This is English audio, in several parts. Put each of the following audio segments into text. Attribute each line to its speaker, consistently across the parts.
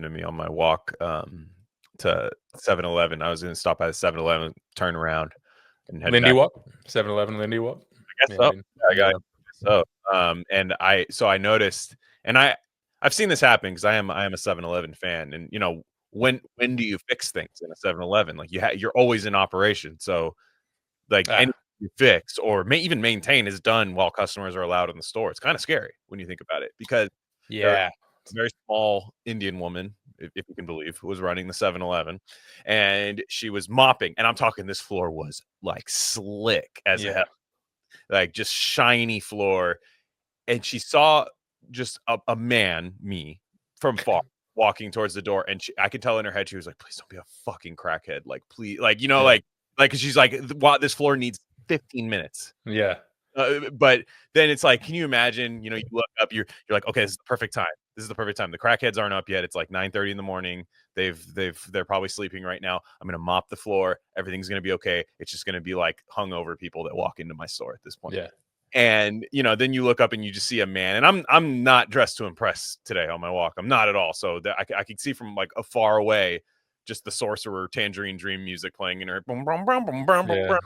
Speaker 1: to me on my walk to 7-Eleven. I was going to stop by the 7-Eleven, turn around, and head
Speaker 2: Lindy
Speaker 1: back.
Speaker 2: Walk, 7-Eleven Lindy Walk.
Speaker 1: I guess so. Yeah, I guess so. And I noticed, and I've seen this happen because I am a 7-Eleven fan, and you know when do you fix things in a 7-Eleven? Like you're always in operation, so like anything you fix or even maintain is done while customers are allowed in the store. It's kind of scary when you think about it because a very small Indian woman, if you can believe, was running the 7-Eleven, and she was mopping. And I'm talking, this floor was like slick as hell, like just shiny floor. And she saw just a man, me, from far walking towards the door, and I could tell in her head she was like, "Please don't be a fucking crackhead, like please, like you know, like because she's like, wow, this floor needs 15 minutes." But then it's like, can you imagine? You know, you look up, you're like, okay, this is the perfect time. This is the perfect time. The crackheads aren't up yet. It's like 9:30 in the morning. They're probably sleeping right now. I'm gonna mop the floor. Everything's gonna be okay. It's just gonna be like hungover people that walk into my store at this point. And you know, then you look up and you just see a man. And I'm not dressed to impress today on my walk. I'm not at all. So I can see from like a far away, just the Sorcerer Tangerine Dream music playing in her. Boom, boom, boom, boom, boom, boom.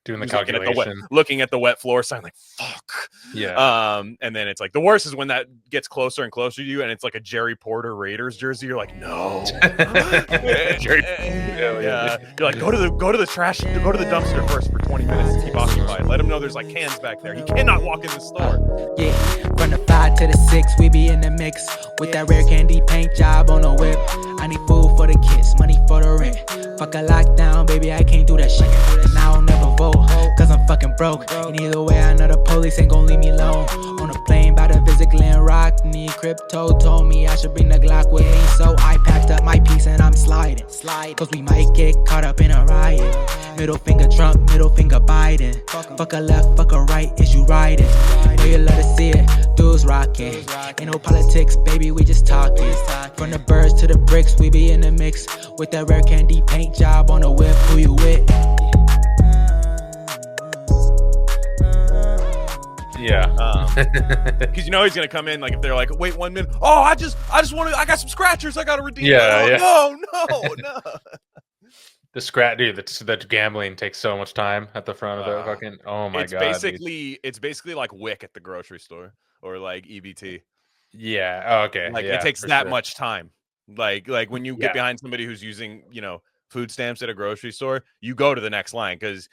Speaker 2: Doing the calculation,
Speaker 1: looking at the wet floor, sounding like fuck. And then it's like the worst is when that gets closer and closer to you, and it's like a Jerry Porter Raiders jersey. You're like, no. You're like, go to the trash, go to the dumpster first for 20 minutes to keep occupied. Let him know there's like cans back there. He cannot walk in the store.
Speaker 3: From the 5 to the 6, we be in the mix with that rare candy paint job on the whip. I need food for the kids, money for the rent. Fuck a lockdown, baby, I can't do that shit. Now I'll never vote, cause I'm fucking broke. And either way, I know the police ain't gon' leave me alone. On a plane by the visit Glen Rock, need crypto told me I should bring the Glock with me. So I packed up my piece and I'm sliding. Cause we might get caught up in a riot. Middle finger Trump, middle finger Biden. Fuck a left, fuck a right, is you riding? Know you love to see it, dudes rocking. Ain't no politics, baby, we just talking. From the birds to the bricks, we be in the mix with that rare candy paint job on the whip. Who you with?
Speaker 1: Because you know he's gonna come in like if they're like, wait 1 minute. Oh, I got some scratchers I gotta redeem. No.
Speaker 2: The gambling takes so much time at the front of the fucking. Oh my god!
Speaker 1: It's basically like WIC at the grocery store or like EBT.
Speaker 2: It
Speaker 1: takes that much time. Like when you get behind somebody who's using food stamps at a grocery store, you go to the next line because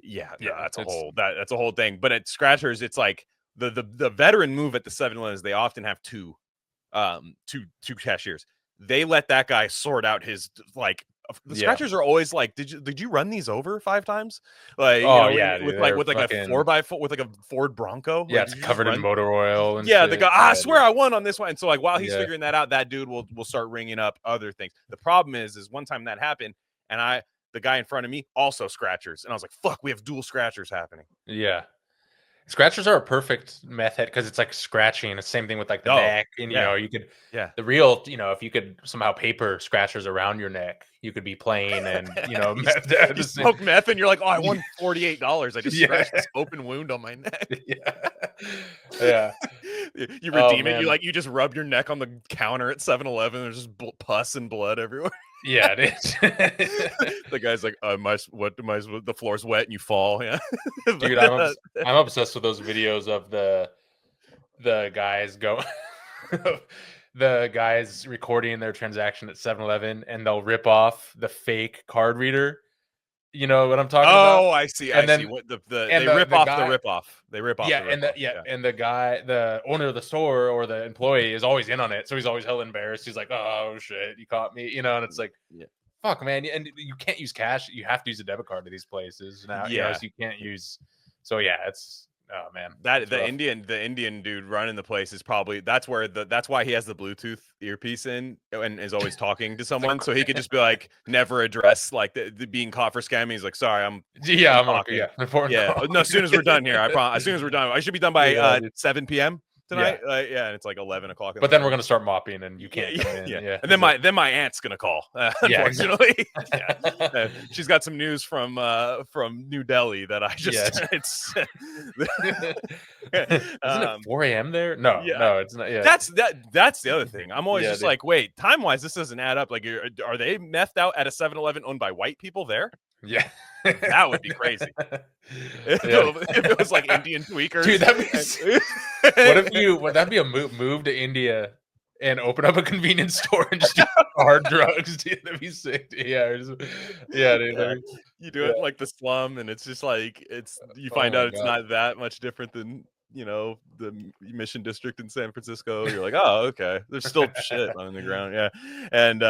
Speaker 1: that's a whole thing. But at Scratchers, it's like the veteran move at the 7-Eleven is they often have two cashiers. They let that guy sort out his like. The Scratchers are always like, did you run these over 5 times? Like, with like a 4x4 with like a Ford Bronco.
Speaker 2: Yeah, it's covered in motor oil. And
Speaker 1: the guy, I swear I won on this one. And so like while he's figuring that out, that dude will start ringing up other things. The problem is one time that happened, and the guy in front of me also Scratchers, and I was like, fuck, we have dual Scratchers happening.
Speaker 2: Scratchers are a perfect method because it's like scratching. It's the same thing with like the neck, and you could the real if you could somehow paper scratchers around your neck, you could be playing and
Speaker 1: you smoke meth and you're like, oh, I won $48. I just scratched this open wound on my neck. You redeem it. You just rub your neck on the counter at 7-Eleven. There's just pus and blood everywhere.
Speaker 2: It is.
Speaker 1: The guy's like, the floor's wet and you fall.
Speaker 2: Dude, I'm obsessed with those videos of the guys the guys recording their transaction at 7-Eleven, and they'll rip off the fake card reader. You know what I'm talking about?
Speaker 1: Oh, I see. They rip off the rip off. They rip off.
Speaker 2: And the guy, the owner of the store or the employee is always in on it, so he's always hell embarrassed. He's like, "Oh shit, you caught me," and it's like, fuck, man. And you can't use cash. You have to use a debit card to these places now. So you can't use. So it's. Oh man,
Speaker 1: the Indian dude running the place is probably that's why he has the Bluetooth earpiece in and is always talking to someone, so he could just be like never address like the being caught for scamming. He's like, sorry, I'm
Speaker 2: talking.
Speaker 1: No, as soon as we're done here, as soon as we're done, I should be done by 7 p.m. tonight? Yeah, and it's like 11 o'clock.
Speaker 2: But then we're gonna start mopping, and you can't come in.
Speaker 1: Yeah. And then my aunt's gonna call. Unfortunately, yeah. She's got some news from New Delhi that I just. It's.
Speaker 2: Isn't it 4 a.m. there? No, it's not. Yeah,
Speaker 1: that's the other thing. I'm always just like, wait, time wise, this doesn't add up. Like, are they methed out at a 7-Eleven owned by white people there?
Speaker 2: Yeah.
Speaker 1: That would be crazy. If it was like Indian tweakers.
Speaker 2: Dude, would that be a move to India and open up a convenience store and just do hard drugs? Dude, that'd be sick. Dude. Dude.
Speaker 1: You do it like the slum, and it's just like you find out it's not that much different than the Mission District in San Francisco. You're like, oh, okay. There's still shit on the ground, and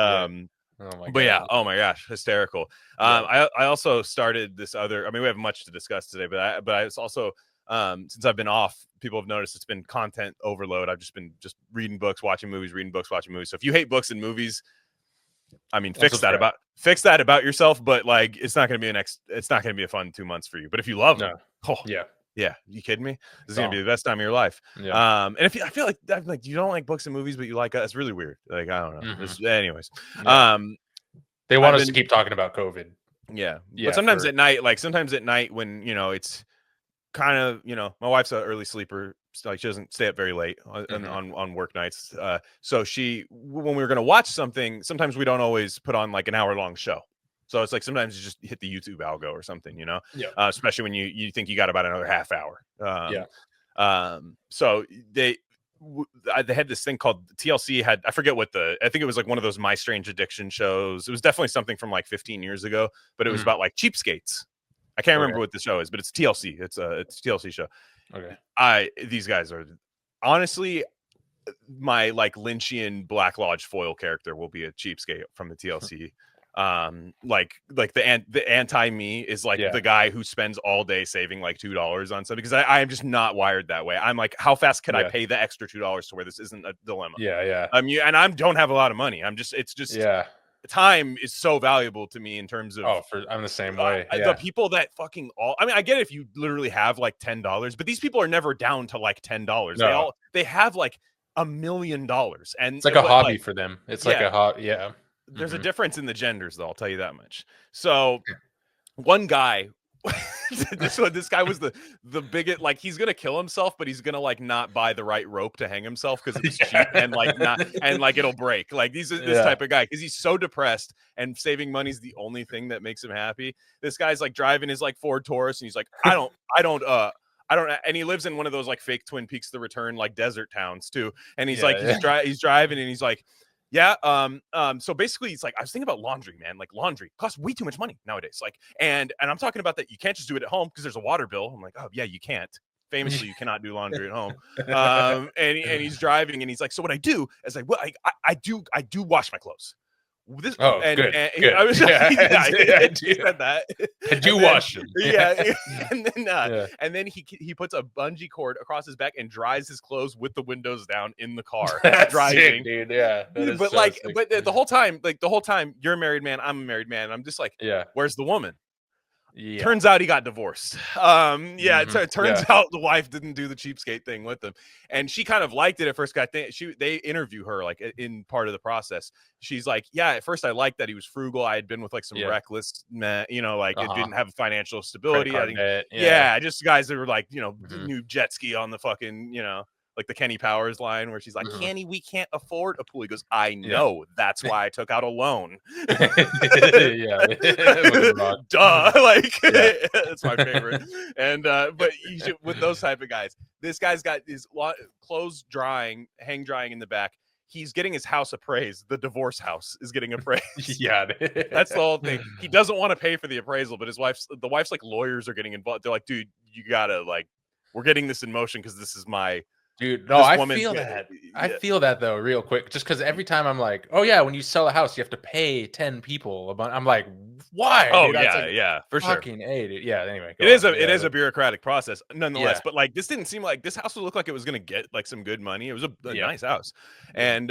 Speaker 1: oh my gosh, hysterical. I also started this other. I mean, we have much to discuss today, but I was also since I've been off, people have noticed it's been content overload. I've just been reading books, watching movies, reading books, watching movies. So if you hate books and movies, I mean, fix that about yourself. But like, it's not going to be a fun 2 months for you. But if you love them, yeah, you kidding me? This is gonna be the best time of your life. Yeah. And if I feel like you don't like books and movies, but you like it's really weird. Like, I don't know. Anyways,
Speaker 2: they want us to keep talking about COVID.
Speaker 1: Yeah. But sometimes at night, when it's kind of my wife's an early sleeper, like she doesn't stay up very late on work nights. So when we're gonna watch something, sometimes we don't always put on like an hour-long show. So it's like sometimes you just hit the YouTube algo or something, especially when you think you got about another half hour. So they had this thing called TLC I forget I think it was like one of those My Strange Addiction shows. It was definitely something from like 15 years ago, but it was about like cheapskates. I can't remember what the show is, but it's TLC. It's a TLC show. Okay. These guys are honestly my like Lynchian Black Lodge foil character will be a cheapskate from the TLC. Like the anti-me is like the guy who spends all day saving like $2 on something, because I am just not wired that way. I'm like, how fast can I pay the extra $2 to where this isn't a dilemma? And I don't have a lot of money. Time is so valuable to me in terms of
Speaker 2: I'm the same way.
Speaker 1: The people that fucking I get it if you literally have like $10, but these people are never down to like $10. No. They have like $1 million, and
Speaker 2: it's like a hobby for them. It's like a hobby.
Speaker 1: There's a difference in the genders, though. I'll tell you that much. So, one guy, this guy was the biggest. Like, he's gonna kill himself, but he's gonna like not buy the right rope to hang himself because it's cheap and like it'll break. Like this type of guy, because he's so depressed and saving money is the only thing that makes him happy. This guy's like driving his like Ford Taurus, and he's like, I don't. And he lives in one of those like fake Twin Peaks: The Return like desert towns too. And he's he's driving, and he's like. Yeah. So basically, it's like I was thinking about laundry, man. Like laundry costs way too much money nowadays. Like, and I'm talking about that you can't just do it at home because there's a water bill. I'm like, oh yeah, you can't. Famously, you cannot do laundry at home. And he's driving, and he's like, so what I do is I do wash my clothes.
Speaker 2: Good.
Speaker 1: I was he said that.
Speaker 2: I do wash them.
Speaker 1: And then he puts a bungee cord across his back and dries his clothes with the windows down in the car.
Speaker 2: That's
Speaker 1: driving,
Speaker 2: sick, dude. Yeah,
Speaker 1: but the whole time, you're a married man, I'm a married man. I'm just like, where's the woman? Yeah. Turns out he got divorced. It turns out the wife didn't do the cheapskate thing with him, and she kind of liked it at first. They interview her like in part of the process. She's like, yeah, at first I liked that he was frugal. I had been with like some reckless men, it didn't have financial stability. I think, just guys that were like, new jet ski on the fucking, like the Kenny Powers line where she's like, Kenny, we can't afford a pool. He goes, I know. That's why I took out a loan. Duh. Like, that's my favorite. And, but with those type of guys, this guy's got his clothes hang drying in the back. He's getting his house appraised. The divorce house is getting appraised. That's the whole thing. He doesn't want to pay for the appraisal, but the wife's like lawyers are getting involved. They're like, dude, you gotta like, we're getting this in motion because this is my.
Speaker 2: Dude, no, I feel that. I feel that though, real quick. Just because every time I'm like, oh yeah, when you sell a house, you have to pay 10 people a month. I'm like, why?
Speaker 1: Oh
Speaker 2: dude,
Speaker 1: for sure.
Speaker 2: Fucking A, dude. Yeah. Anyway,
Speaker 1: it is a bureaucratic process, nonetheless. But like, this didn't seem like this house would look like it was gonna get like some good money. It was a nice house, and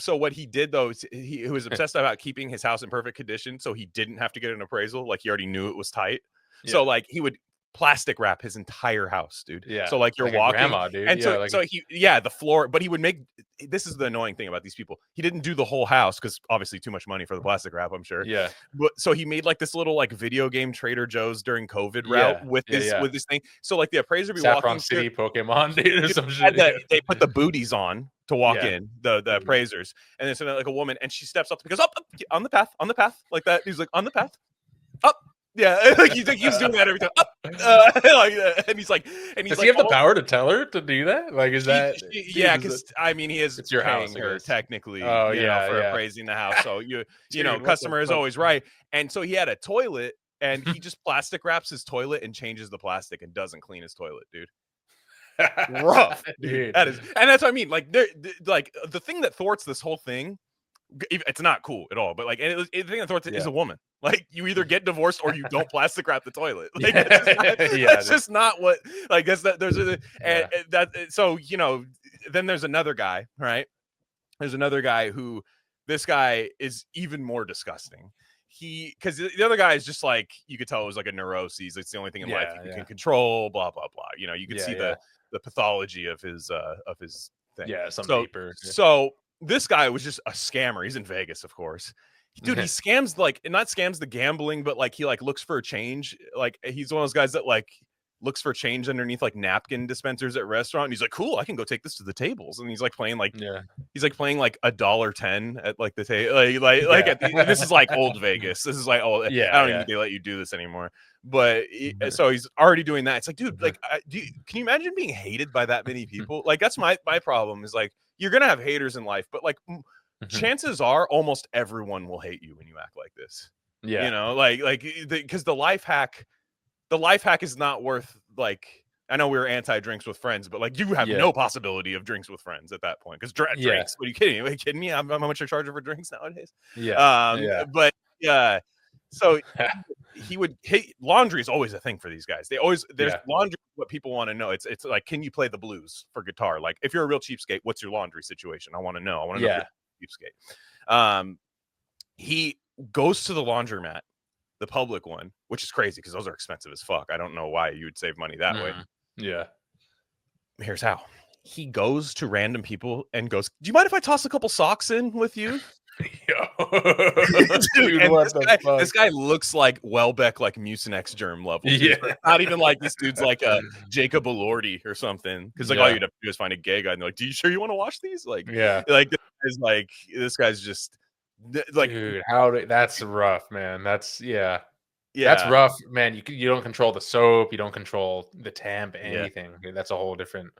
Speaker 1: so what he did though, is he was obsessed about keeping his house in perfect condition, so he didn't have to get an appraisal. Like he already knew it was tight. So like he would plastic wrap his entire house, dude.
Speaker 2: Yeah.
Speaker 1: So like you're
Speaker 2: like a
Speaker 1: walking,
Speaker 2: grandma, dude.
Speaker 1: and
Speaker 2: Yeah,
Speaker 1: so
Speaker 2: like
Speaker 1: so he the floor, but he would make. This is the annoying thing about these people. He didn't do the whole house because obviously too much money for the plastic wrap, I'm sure.
Speaker 2: yeah.
Speaker 1: But so he made like this little like video game Trader Joe's during COVID
Speaker 2: Yeah,
Speaker 1: route with
Speaker 2: yeah,
Speaker 1: this
Speaker 2: yeah.
Speaker 1: with this thing. So like the appraiser be
Speaker 2: Saffron
Speaker 1: walking through,
Speaker 2: City Pokemon, dude, or
Speaker 1: dude,
Speaker 2: some shit.
Speaker 1: they put the booties on to walk
Speaker 2: Yeah.
Speaker 1: in, the
Speaker 2: Mhm.
Speaker 1: appraisers, and then so like a woman, and she steps up and goes up on the path like that. He's like on the path up. Yeah, like he's doing that every time. Up, like that. And he's like,
Speaker 2: does he have the power to tell her to do that? Like, is that?
Speaker 1: Yeah, because I mean, he is
Speaker 2: It's your
Speaker 1: paying
Speaker 2: house, I
Speaker 1: her
Speaker 2: guess.
Speaker 1: technically,
Speaker 2: Oh,
Speaker 1: you know,
Speaker 2: yeah,
Speaker 1: for
Speaker 2: yeah.
Speaker 1: appraising the house. So you know,
Speaker 2: Dude, what
Speaker 1: customer
Speaker 2: the
Speaker 1: is
Speaker 2: fuck?
Speaker 1: always right. And so he had a toilet, and he just plastic wraps his toilet and changes the plastic and doesn't clean his toilet, dude. Rough, dude. That is, and that's what I mean. Like, like the thing that thwarts this whole thing, it's not cool at all. But like, the thing that thwarts it is a woman. Like, you either get divorced or you don't plastic wrap the toilet. Like, that's just not what. Like, that's that. There's a and that. So you know, then there's another guy, right? There's another guy who, this guy is even more disgusting. Because the other guy is just like, you could tell it was like a neuroses. It's the only thing in life you can control. Blah blah blah. You know, you could see the pathology of his thing.
Speaker 2: Yeah, some
Speaker 1: so
Speaker 2: paper.
Speaker 1: so this guy was just a scammer. He's in Vegas, of course. Dude, he scams, like, not scams the gambling, but like he like looks for a change. Like, he's one of those guys that like looks for change underneath like napkin dispensers at restaurant. And he's like, cool, I can go take this to the tables. And he's like playing like he's like playing like $1.10 at like the table. This is like old Vegas. This is like, oh I don't even think they let you do this anymore. But so he's already doing that. It's like, dude, like, can you imagine being hated by that many people? Like, that's my problem is like, you're gonna have haters in life, but like chances are almost everyone will hate you when you act like this. Yeah, you know, because the life hack is not worth, like, I know we were anti-drinks with friends, but like, you have no possibility of drinks with friends at that point. Because drinks, what are you kidding? Are you kidding me? How much I charge for drinks nowadays? But so laundry is always a thing for these guys. There's laundry. What people want to know, it's like, can you play the blues for guitar? Like, if you're a real cheapskate, what's your laundry situation? I want to know. If you're a cheapskate. He goes to the laundromat, the public one, which is crazy because those are expensive as fuck. I don't know why you would save money that way.
Speaker 2: Yeah. Here's
Speaker 1: how. He goes to random people and goes, do you mind if I toss a couple socks in with you? Dude, this guy looks like Welbeck, like Mucinex germ level. Not even like this dude's like a Jacob Elordi or something. Because like all you'd have to do is find a gay guy and they're like, "Do you sure you want to wash these?" Like, like this guy's just like,
Speaker 2: dude, that's rough, man. That's that's rough, man. You don't control the soap, you don't control the temp, anything. That's a whole different.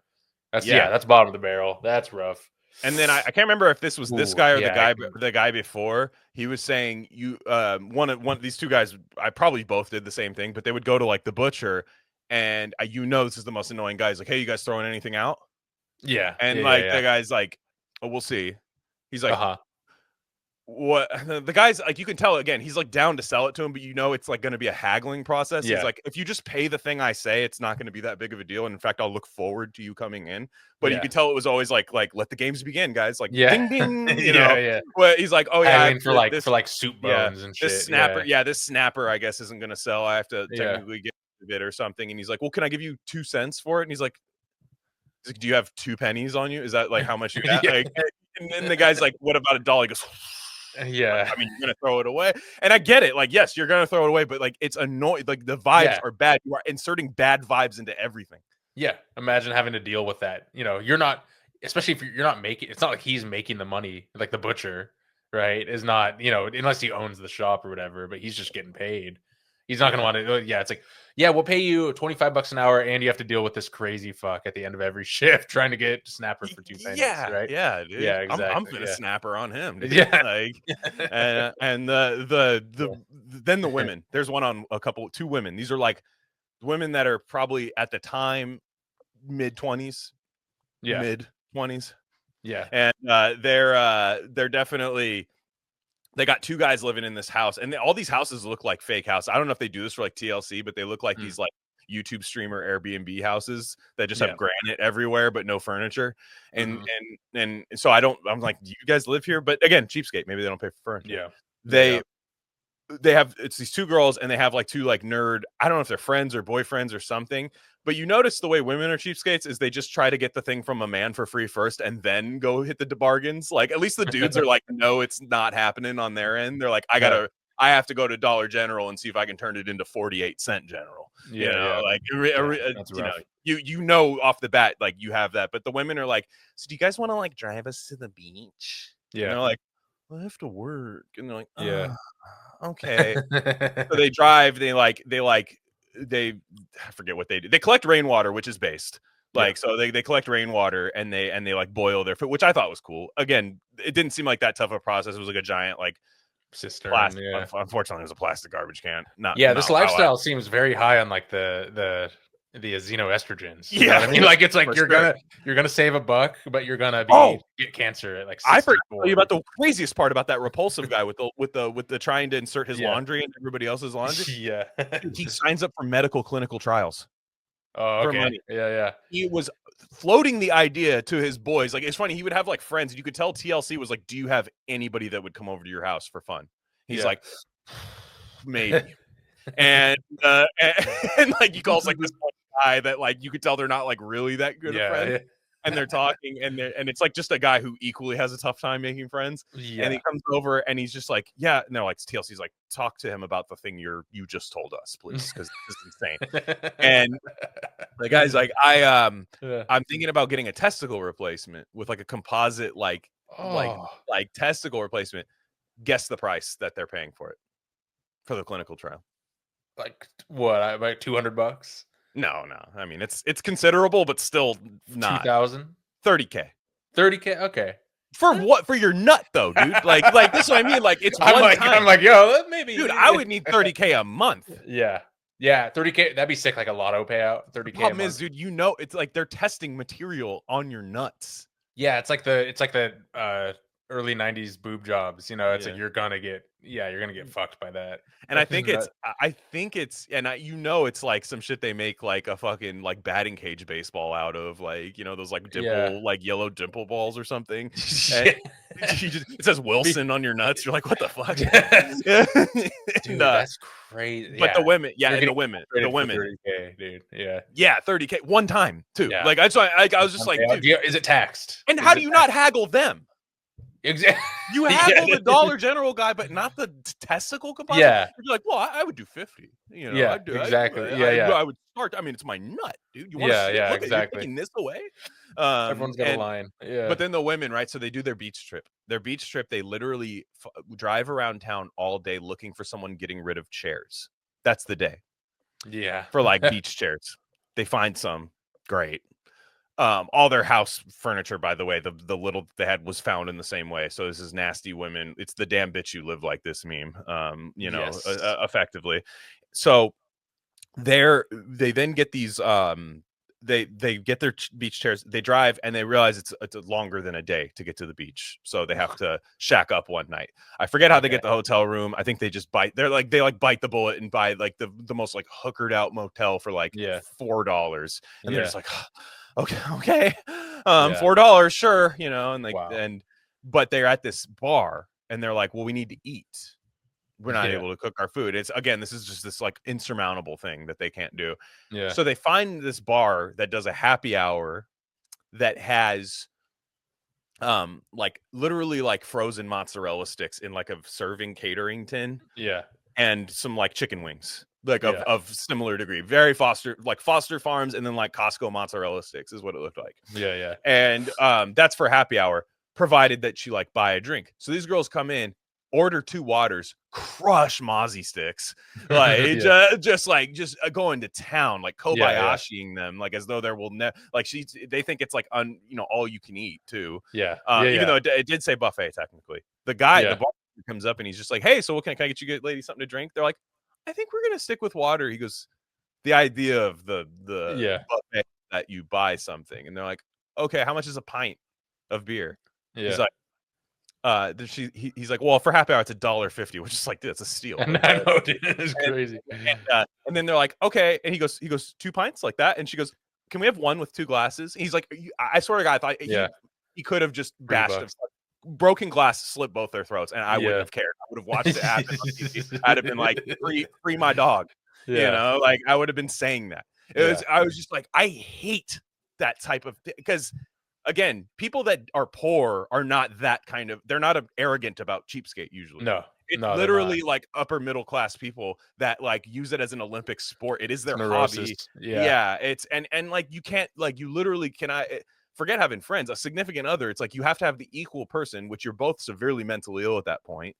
Speaker 2: That's bottom of the barrel. That's rough.
Speaker 1: And then I can't remember if this was this guy or the guy before. He was saying one of these two guys, I probably both did the same thing, but they would go to like the butcher, and this is the most annoying guy. He's like, "Hey, you guys throwing anything out?"
Speaker 2: Yeah,
Speaker 1: and the guy's like, "Oh, we'll see." He's like, what? The guy's like, you can tell again, he's like down to sell it to him, but it's like going to be a haggling process. He's like, if you just pay the thing I say, it's not going to be that big of a deal. And in fact, I'll look forward to you coming in. But you could tell it was always like let the games begin, guys. Like, ding ding, you know. Well, he's like, oh yeah,
Speaker 2: for like soup bones and shit.
Speaker 1: This snapper, this snapper, I guess isn't going to sell. I have to technically get it or something. And he's like, well, can I give you 2 cents for it? And he's like, do you have 2 pennies on you? Is that like how much you got? Like, and then the guy's like, what about $1? He goes, I mean, you're gonna throw it away, and I get it. Like, yes, you're gonna throw it away, but like, it's annoying. Like, the vibes are bad. You are inserting bad vibes into everything.
Speaker 2: Yeah, imagine having to deal with that. You're not, especially if you're not making. It's not like he's making the money, like the butcher, right? Is not, unless he owns the shop or whatever. But he's just getting paid. He's not gonna want to. Yeah, it's like, we'll pay you $25 an hour, and you have to deal with this crazy fuck at the end of every shift trying to get snapper for 2 pennies. Right?
Speaker 1: Yeah, dude.
Speaker 2: Yeah, exactly.
Speaker 1: I'm gonna snapper on him. Dude.
Speaker 2: Yeah,
Speaker 1: like, and then the women. There's two women. These are like women that are probably at the time mid-20s. Yeah, mid-20s.
Speaker 2: Yeah,
Speaker 1: and they're definitely. They got 2 guys living in this house, and all these houses look like fake houses. I don't know if they do this for like TLC, but they look like these like YouTube streamer Airbnb houses that just have granite everywhere, but no furniture. And so I'm like, do you guys live here? But again, cheapskate. Maybe they don't pay for furniture.
Speaker 2: Yeah.
Speaker 1: it's these two girls, and they have like two like nerd, I don't know if they're friends or boyfriends or something, but you notice the way women are cheapskates is they just try to get the thing from a man for free first and then go hit the bargains. Like at least the dudes are like, no, it's not happening on their end. They're like, I have to go to Dollar General and see if I can turn it into 48-cent General. Like you know off the bat, like you have that. But the women are like, so do you guys want to like drive us to the beach?
Speaker 2: Yeah.
Speaker 1: And they're like, well, I have to work. And they're like, okay. So they drive, they I forget what they do. They collect rainwater, which is based. Like, so they collect rainwater and they like boil their food, which I thought was cool. Again, it didn't seem like that tough a process. It was like a giant like
Speaker 2: cistern.
Speaker 1: Plastic, unfortunately, it was a plastic garbage can.
Speaker 2: This lifestyle seems very high on like the xenoestrogens. You know what I mean?
Speaker 1: Yeah,
Speaker 2: like it's like you're gonna save a buck, but you're gonna get cancer at like 64.
Speaker 1: I forgot to tell you about the craziest part about that repulsive guy with the trying to insert his laundry into everybody else's laundry.
Speaker 2: Yeah.
Speaker 1: He signs up for medical clinical trials.
Speaker 2: Oh, okay.
Speaker 1: For money.
Speaker 2: Yeah.
Speaker 1: He was floating the idea to his boys. Like, it's funny, he would have like friends, and you could tell TLC was like, do you have anybody that would come over to your house for fun? He's like, maybe. and like he calls like this one guy that like you could tell they're not like really that good of friends. And they're talking, and it's like just a guy who equally has a tough time making friends. And he comes over and he's just like, and they're like, TLC's like, talk to him about the thing you just told us, please, because this is insane. And the guy's like, I'm thinking about getting a testicle replacement with like a composite like testicle replacement. Guess the price that they're paying for it for the clinical trial.
Speaker 2: Like what? Like $200?
Speaker 1: No. I mean, it's considerable, but still not.
Speaker 2: 2,000?
Speaker 1: 30K.
Speaker 2: 30K? Okay.
Speaker 1: For what? For your nut, though, dude. Like this is what I mean. Like it's one time.
Speaker 2: I'm like, yo, maybe.
Speaker 1: Dude, I would need 30K a month.
Speaker 2: Yeah, 30K. That'd be sick, like a lotto payout. 30K. The
Speaker 1: problem is, dude, it's like they're testing material on your nuts.
Speaker 2: Yeah, it's like the early 90s boob jobs. It's like you're gonna get fucked by that.
Speaker 1: And I think it's it's like some shit they make like a fucking like batting cage baseball out of, like, those like dimple like yellow dimple balls or something. It says Wilson on your nuts. You're like, what the fuck?
Speaker 2: Dude, that's crazy.
Speaker 1: But the women, the women,
Speaker 2: 30K, dude.
Speaker 1: Yeah, 30K one time too.
Speaker 2: Yeah.
Speaker 1: Like I was just like, dude,
Speaker 2: is it taxed?
Speaker 1: And how do you not haggle them?
Speaker 2: Exactly.
Speaker 1: You haggle the Dollar General guy, but not the testicle composite.
Speaker 2: Yeah.
Speaker 1: You're like, well, I would do 50.
Speaker 2: Exactly.
Speaker 1: I would start. I mean, it's my nut, dude. You want to look at you taking this away?
Speaker 2: Everyone's got a line. Yeah.
Speaker 1: But then the women, right? So they do their beach trip. They literally drive around town all day looking for someone getting rid of chairs. That's the day.
Speaker 2: Yeah.
Speaker 1: For like beach chairs. They find some. Great. All their house furniture, by the way, the little they had was found in the same way. So this is nasty women. It's the damn bitch you live like this meme. Effectively. So they then get these they get their beach chairs. They drive and they realize it's longer than a day to get to the beach. So they have to shack up one night. I forget how they get the hotel room. I think they just bite. They bite the bullet and buy like the most like hookered out motel for like $4. And they're just like, okay, $4, sure, but they're at this bar and they're like, well, we need to eat. We're not able to cook our food. This is just this like insurmountable thing that they can't do. Yeah. So they find this bar that does a happy hour that has like literally like frozen mozzarella sticks in like a serving catering tin.
Speaker 2: Yeah. And
Speaker 1: some like chicken wings. Like of similar degree, very Foster Farms, and then like Costco mozzarella sticks is what it looked like.
Speaker 2: Yeah.
Speaker 1: And that's for happy hour, provided that you like buy a drink. So these girls come in, order 2 waters, crush mozzie sticks, like just going to town, like Kobayashiing them, like as though there will they think it's like all you can eat too. Even though it did say buffet technically. The guy the bartender comes up and he's just like, hey, so what can I get you lady something to drink? They're like, I think we're gonna stick with water. He goes, the idea of the buffet that you buy something, and they're like, okay, how much is a pint of beer? He's like, he's like, well, for happy hour it's $1.50, which is like, that's a steal.
Speaker 2: I know, dude, it's crazy.
Speaker 1: And then they're like, okay, and he goes 2 pints like that, and she goes, can we have one with 2 glasses? And he's like, I swear to God, I thought he could have just bashed broken glass slit both their throats, and I wouldn't have cared. I would have watched it happen on TV. I'd have been like, free my dog. You know, like I would have been saying that. I was just like, I hate that type of thing, because again, people that are poor are not that kind of, they're not arrogant about cheapskate usually. It's literally like upper middle class people that like use it as an Olympic sport. It is their hobby. It's and like you can't, like, you literally cannot forget having friends, a significant other. It's like you have to have the equal person, which you're both severely mentally ill at that point.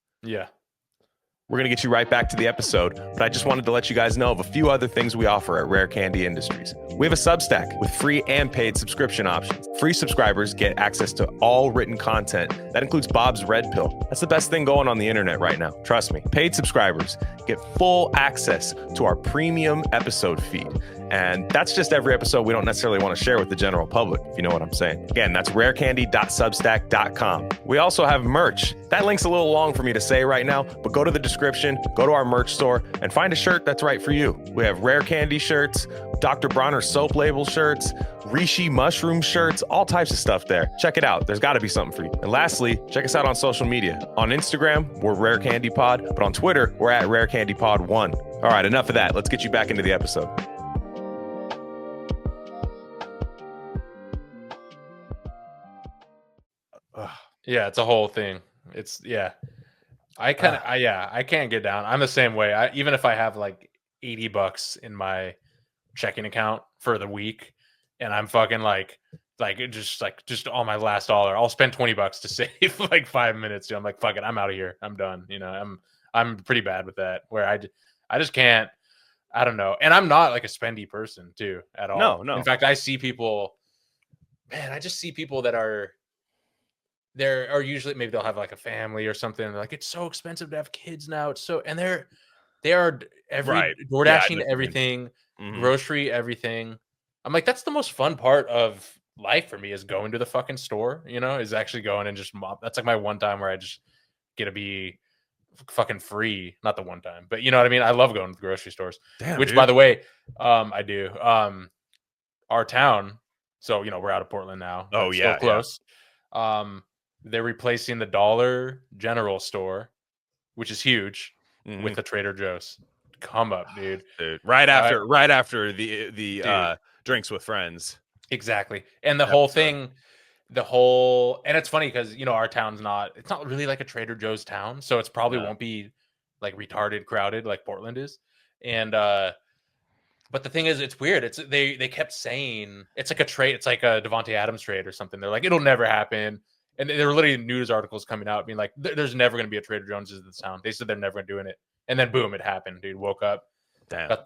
Speaker 1: We're going to get you right back to the episode, but I just wanted to let you guys know of a few other things we offer at Rare Candy Industries. We have a Substack with free and paid subscription options. Free subscribers get access to all written content. That includes Bob's Red Pill. That's the best thing going on the internet right now. Trust me. Paid subscribers get full access to our premium episode feed. And that's just every episode we don't necessarily want to share with the general public, if you know what I'm saying. Again, that's rarecandy.substack.com. We also have merch. That link's a little long for me to say right now, but go to the description, go to our merch store, and find a shirt that's right for you. We have Rare Candy shirts, Dr. Bronner soap label shirts, Rishi mushroom shirts, all types of stuff there. Check it out. There's got to be something for you. And lastly, check us out on social media. On Instagram, we're Rare Candy Pod, but on Twitter, we're at Rare Candy Pod 1. All right, enough of that. Let's get you back into the episode.
Speaker 2: It's a whole thing. I can't get down. I'm the same way. Even if I have like $80 in my checking account for the week, and I'm fucking just on my last dollar, I'll spend $20 to save like 5 minutes. I'm like, fuck it, I'm out of here. I'm done. You know, I'm pretty bad with that, where I just can't. I don't know. And I'm not like a spendy person too at all.
Speaker 1: No.
Speaker 2: In fact, I see people. Man, I just see people that are. Are usually, maybe they'll have like a family or something. And they're like, it's so expensive to have kids now. It's so, and they are DoorDashing everything, grocery everything. I'm like, that's the most fun part of life for me, is going to the fucking store. You know, is actually going and just that's like my one time where I just get to be fucking free. Not the one time, but you know what I mean. I love going to the grocery stores.
Speaker 1: Damn,
Speaker 2: which,
Speaker 1: dude.
Speaker 2: by the way, I do. Our town. So you know, we're out of Portland now.
Speaker 1: Oh yeah,
Speaker 2: still close. They're replacing the Dollar General store, which is huge, with the Trader Joe's. Come up, dude.
Speaker 1: Right after the drinks with friends.
Speaker 2: Exactly. And the whole thing, and it's funny because, you know, our town's it's not really like a Trader Joe's town. So it's probably won't be like retarded crowded like Portland is. And, but the thing is, it's weird. They kept saying it's like a trade. It's like a Devontae Adams trade or something. They're like, it'll never happen. And there were literally news articles coming out being like, there's never going to be a Trader Joe's in this town. They said they're never going to do it. And then boom, it happened, dude. Woke up.
Speaker 1: Damn.
Speaker 2: I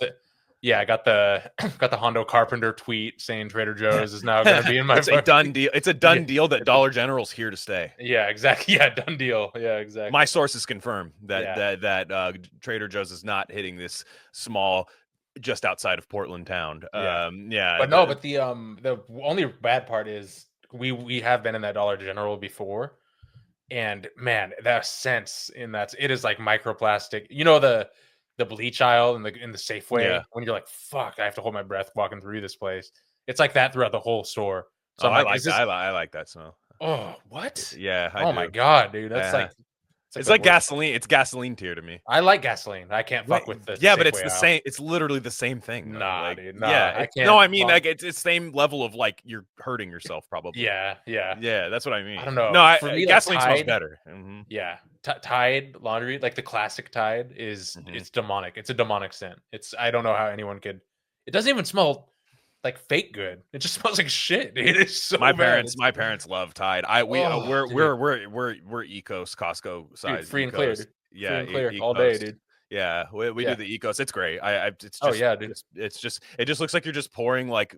Speaker 2: got the Hondo Carpenter tweet saying Trader Joe's is now going to be in my.
Speaker 1: It's a done deal. It's a done deal that Dollar General's here to stay.
Speaker 2: Yeah, exactly. Yeah, done deal. Yeah, exactly.
Speaker 1: My sources confirm that Trader Joe's is not hitting this small, just outside of Portland town. But the only bad part is we have been in that Dollar General before, and man, that sense it is like microplastic. You know, the bleach aisle in the Safeway, when you're like, fuck, I have to hold my breath walking through this place. It's like that throughout the whole store. So I like that smell.
Speaker 2: Oh, what?
Speaker 1: Yeah.
Speaker 2: My god, dude, that's like.
Speaker 1: It's like gasoline. It's gasoline tier to me.
Speaker 2: I like gasoline. I can't fuck with the.
Speaker 1: Yeah, but it's the same. It's literally the same thing.
Speaker 2: Nah, dude. Nah,
Speaker 1: yeah,
Speaker 2: I can't.
Speaker 1: No, I mean, like it's the same level of like you're hurting yourself, probably.
Speaker 2: Yeah.
Speaker 1: That's what I mean.
Speaker 2: I don't know.
Speaker 1: No,
Speaker 2: for me,
Speaker 1: gasoline
Speaker 2: like,
Speaker 1: smells better.
Speaker 2: Yeah, Tide laundry, like the classic Tide, is it's demonic. It's a demonic scent. I don't know how anyone could. It doesn't even smell like fake good. It just smells like shit, dude. It's so
Speaker 1: my
Speaker 2: bad.
Speaker 1: parents love Tide. We're Ecos Costco size.
Speaker 2: Dude, free and clear. Dude.
Speaker 1: Yeah,
Speaker 2: free and clear all day, dude.
Speaker 1: Yeah, we do the Ecos. It's great. It's just,
Speaker 2: dude.
Speaker 1: It just looks like you're just pouring like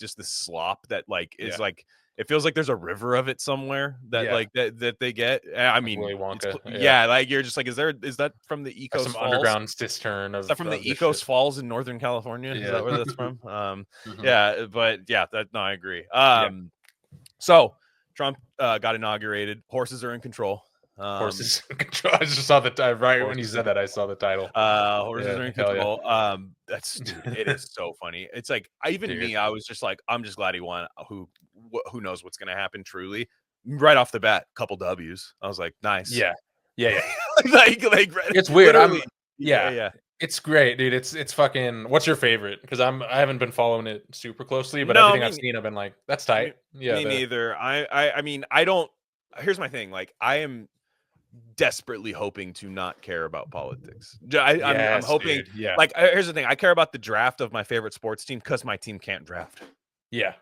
Speaker 1: just this slop that like is like. It feels like there's a river of it somewhere that they get. I mean,
Speaker 2: Willy Wonka.
Speaker 1: Like you're just like, is that from the Ecos
Speaker 2: some
Speaker 1: Falls?
Speaker 2: Underground cistern?
Speaker 1: Is that from the Ecos Falls in Northern California?
Speaker 2: Yeah.
Speaker 1: Is that where that's from? I agree. So Trump got inaugurated. Horses are in control.
Speaker 2: Horses in control. I just saw the title right when you said that. I saw the title.
Speaker 1: Horses are in control. It is so funny. It's like I was just like, I'm just glad he won. Who knows what's gonna happen? Truly, right off the bat, couple W's. I was like, nice.
Speaker 2: Yeah.
Speaker 1: like
Speaker 2: it's weird.
Speaker 1: Yeah.
Speaker 2: It's great, dude. It's fucking. What's your favorite? Because I haven't been following it super closely, but
Speaker 1: No,
Speaker 2: everything I've seen, I've been like, that's tight.
Speaker 1: Me neither. I mean, I don't. Here's my thing. Like, I am desperately hoping to not care about politics. I'm hoping.
Speaker 2: Dude. Yeah.
Speaker 1: Like, here's the thing. I care about the draft of my favorite sports team because my team can't draft.
Speaker 2: Yeah.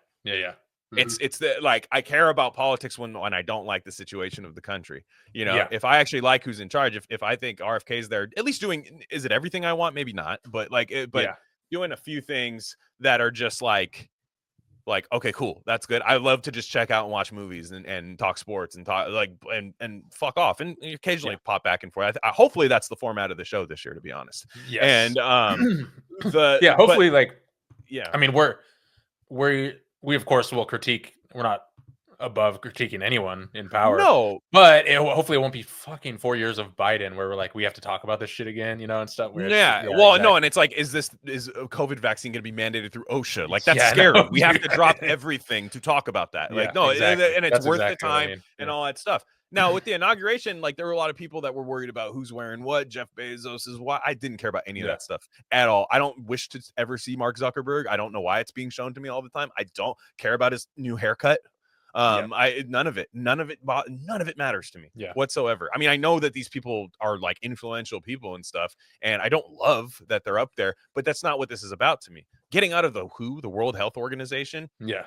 Speaker 1: It's the like I care about politics when I don't like the situation of the country. You know,
Speaker 2: Yeah.
Speaker 1: if I actually like who's in charge, if I think RFK is there, at least doing, is it everything I want? Maybe not, but doing a few things that are just like, okay, cool, that's good. I love to just check out and watch movies and talk sports and talk and fuck off and occasionally pop back and forth. Hopefully that's the format of the show this year, to be honest.
Speaker 2: Yes.
Speaker 1: And
Speaker 2: hopefully,
Speaker 1: yeah.
Speaker 2: I mean, we of course will critique. We're not above critiquing anyone in power.
Speaker 1: No,
Speaker 2: but hopefully it won't be fucking 4 years of Biden where we're like, we have to talk about this shit again, and stuff.
Speaker 1: Yeah. Well, exactly. No, and it's like, is a COVID vaccine going to be mandated through OSHA? Like, that's scary. No, we have to drop everything to talk about that. Like, no, exactly. And it's that's worth the time and all that stuff. Now, with the inauguration, like, there were a lot of people that were worried about who's wearing what. Jeff Bezos is what. I didn't care about any of that stuff at all. I don't wish to ever see Mark Zuckerberg. I don't know why it's being shown to me all the time. I don't care about his new haircut. None of it matters to me whatsoever. I mean, I know that these people are like influential people and stuff, and I don't love that they're up there, but that's not what this is about to me. Getting out of the World Health Organization.
Speaker 2: Yeah.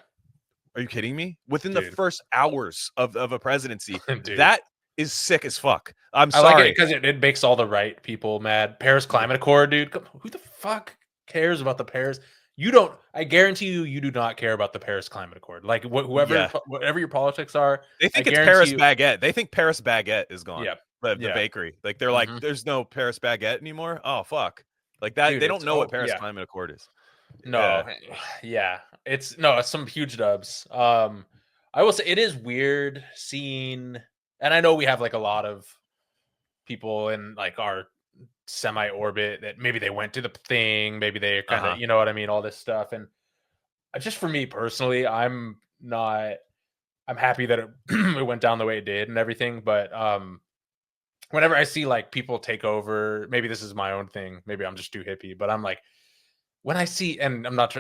Speaker 1: Are you kidding me? Within the first hours of a presidency, that is sick as fuck. I'm sorry.
Speaker 2: I like it because it makes all the right people mad. Paris Climate Accord, dude. Who the fuck cares about the Paris? You don't. I guarantee you do not care about the Paris Climate Accord. Like whatever your politics are,
Speaker 1: they think it's Paris baguette. They think Paris baguette is gone.
Speaker 2: Yeah,
Speaker 1: the bakery. Like they're like, there's no Paris baguette anymore. Oh fuck! Like that. Dude, they don't know what Paris Climate Accord is.
Speaker 2: No, it's some huge dubs. I will say it is weird seeing, and I know we have like a lot of people in like our semi-orbit that maybe they went to the thing, maybe they kind of, you know what I mean, all this stuff. And just for me personally, I'm happy that it went down the way it did and everything. But whenever I see like people take over, maybe this is my own thing, maybe I'm just too hippie, but I'm like, when I see, and I'm not,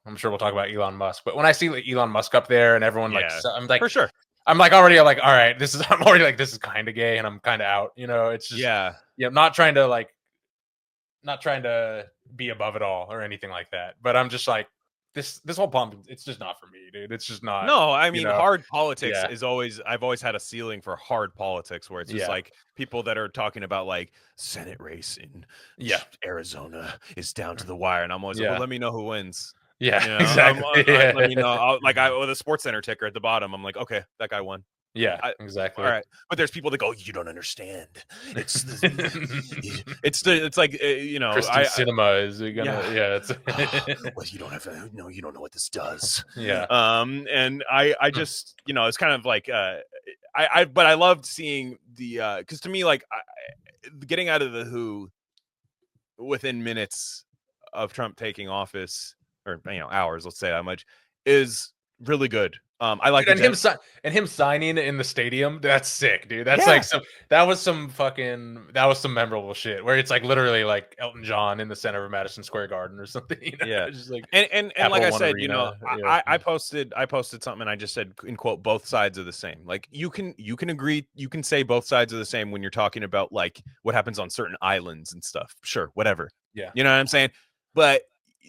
Speaker 2: I'm sure we'll talk about Elon Musk, but when I see like Elon Musk up there and everyone I'm like,
Speaker 1: for sure.
Speaker 2: I'm like already like, all right, I'm already like, this is kind of gay and I'm kind of out, it's just, I'm not trying to be above it all or anything like that. But I'm just like, this whole pump, it's just not for me, dude. It's just not.
Speaker 1: No, I mean, hard politics is always, I've always had a ceiling for hard politics where it's just like people that are talking about like Senate race in Arizona is down to the wire. And I'm always like, well, let me know who wins.
Speaker 2: Yeah, exactly.
Speaker 1: Let me know. With a Sports Center ticker at the bottom, I'm like, okay, that guy won.
Speaker 2: Yeah, exactly.
Speaker 1: All right, but there's people that go, you don't understand. It's like
Speaker 2: Christian cinema is gonna it's
Speaker 1: well, you don't have you don't know what this does.
Speaker 2: And
Speaker 1: I just it's kind of like but I loved seeing the because to me like getting out of the WHO within minutes of Trump taking office, or hours, let's say that much, is really good. I like
Speaker 2: him signing in the stadium. That's sick, dude. That's like that was some memorable shit where it's like literally like Elton John in the center of Madison Square Garden or something. Just like
Speaker 1: and like I said, I posted something and I just said in quote both sides are the same. Like you can agree, you can say both sides are the same when you're talking about like what happens on certain islands and stuff. Sure, whatever.
Speaker 2: Yeah,
Speaker 1: you know what I'm saying, but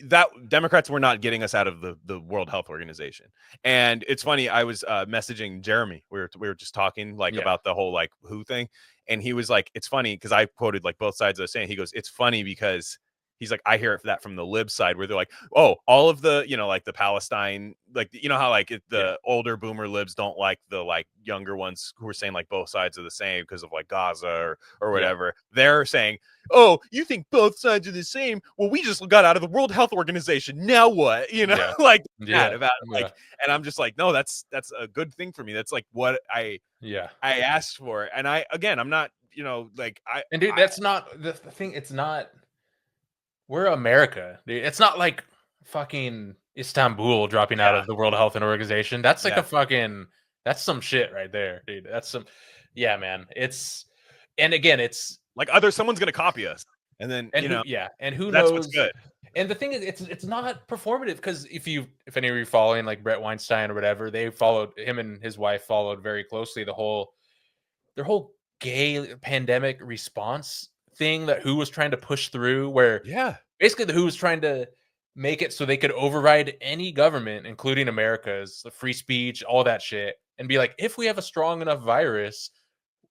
Speaker 1: that Democrats were not getting us out of the World Health Organization. And it's funny, I was messaging Jeremy. We were just talking like about the whole like WHO thing, and he was like, it's funny because I quoted like both sides of the same. He goes, it's funny because he's like, I hear that from the lib side where they're like, oh, all of the like the Palestine, like how like the older boomer libs don't like the like younger ones who are saying like both sides are the same because of like Gaza or whatever. They're saying, oh, you think both sides are the same? Well, we just got out of the World Health Organization. Now what? Like that about like, and I'm just like, no, that's a good thing for me. That's like what I asked for. And I'm not,
Speaker 2: dude, that's not the thing. It's not, we're America, dude. It's not like fucking Istanbul dropping out of the World Health Organization. That's like That's some shit right there, dude. That's some, yeah, man. And again, it's
Speaker 1: like someone's gonna copy us, and then
Speaker 2: and who
Speaker 1: that's
Speaker 2: knows
Speaker 1: what's good.
Speaker 2: And the thing is, it's not performative, because if any of you following like Brett Weinstein or whatever, they followed him, and his wife followed very closely their whole gay pandemic response thing that WHO was trying to push through, where basically the WHO was trying to make it so they could override any government, including America's, the free speech, all that shit, and be like, if we have a strong enough virus,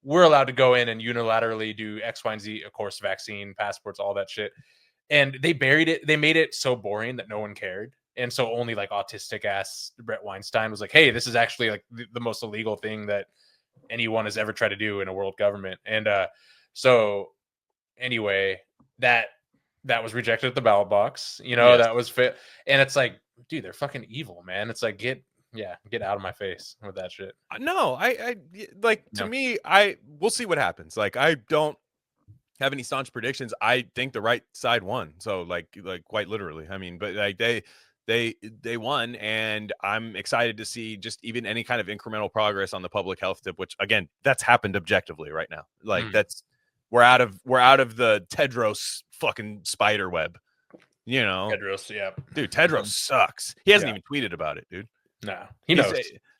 Speaker 2: we're allowed to go in and unilaterally do X, Y, and Z, of course, vaccine, passports, all that shit. And they buried it. They made it so boring that no one cared. And so only like autistic ass Brett Weinstein was like, hey, this is actually like the most illegal thing that anyone has ever tried to do in a world government. And so anyway, that was rejected at the ballot box. That was fit. And it's like, dude, they're fucking evil, man. It's like, get out of my face with that shit.
Speaker 1: No, I like, to me, we'll see what happens. Like, I don't have any staunch predictions. I think the right side won. So like quite literally, I mean, but like they won, and I'm excited to see just even any kind of incremental progress on the public health tip, which again, that's happened objectively right now. Like we're out of the Tedros fucking spider web,
Speaker 2: Tedros, yeah,
Speaker 1: dude. Tedros sucks. He hasn't even tweeted about it, dude.
Speaker 2: No, he knows.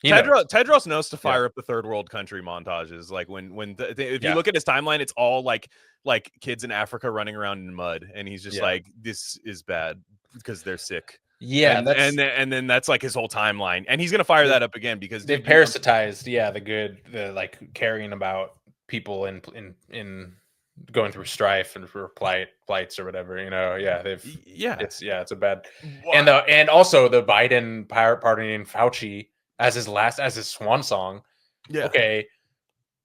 Speaker 1: Tedros knows to fire up the third world country montages. Like if you look at his timeline, it's all like kids in Africa running around in mud, and he's just like, this is bad because they're sick.
Speaker 2: Yeah,
Speaker 1: and then that's like his whole timeline, and he's gonna fire that up again because
Speaker 2: they've parasitized, the like caring about people in going through strife and for plights or whatever, it's a bad. Wow. And also the Biden pardoning Fauci as his swan song. Yeah. Okay.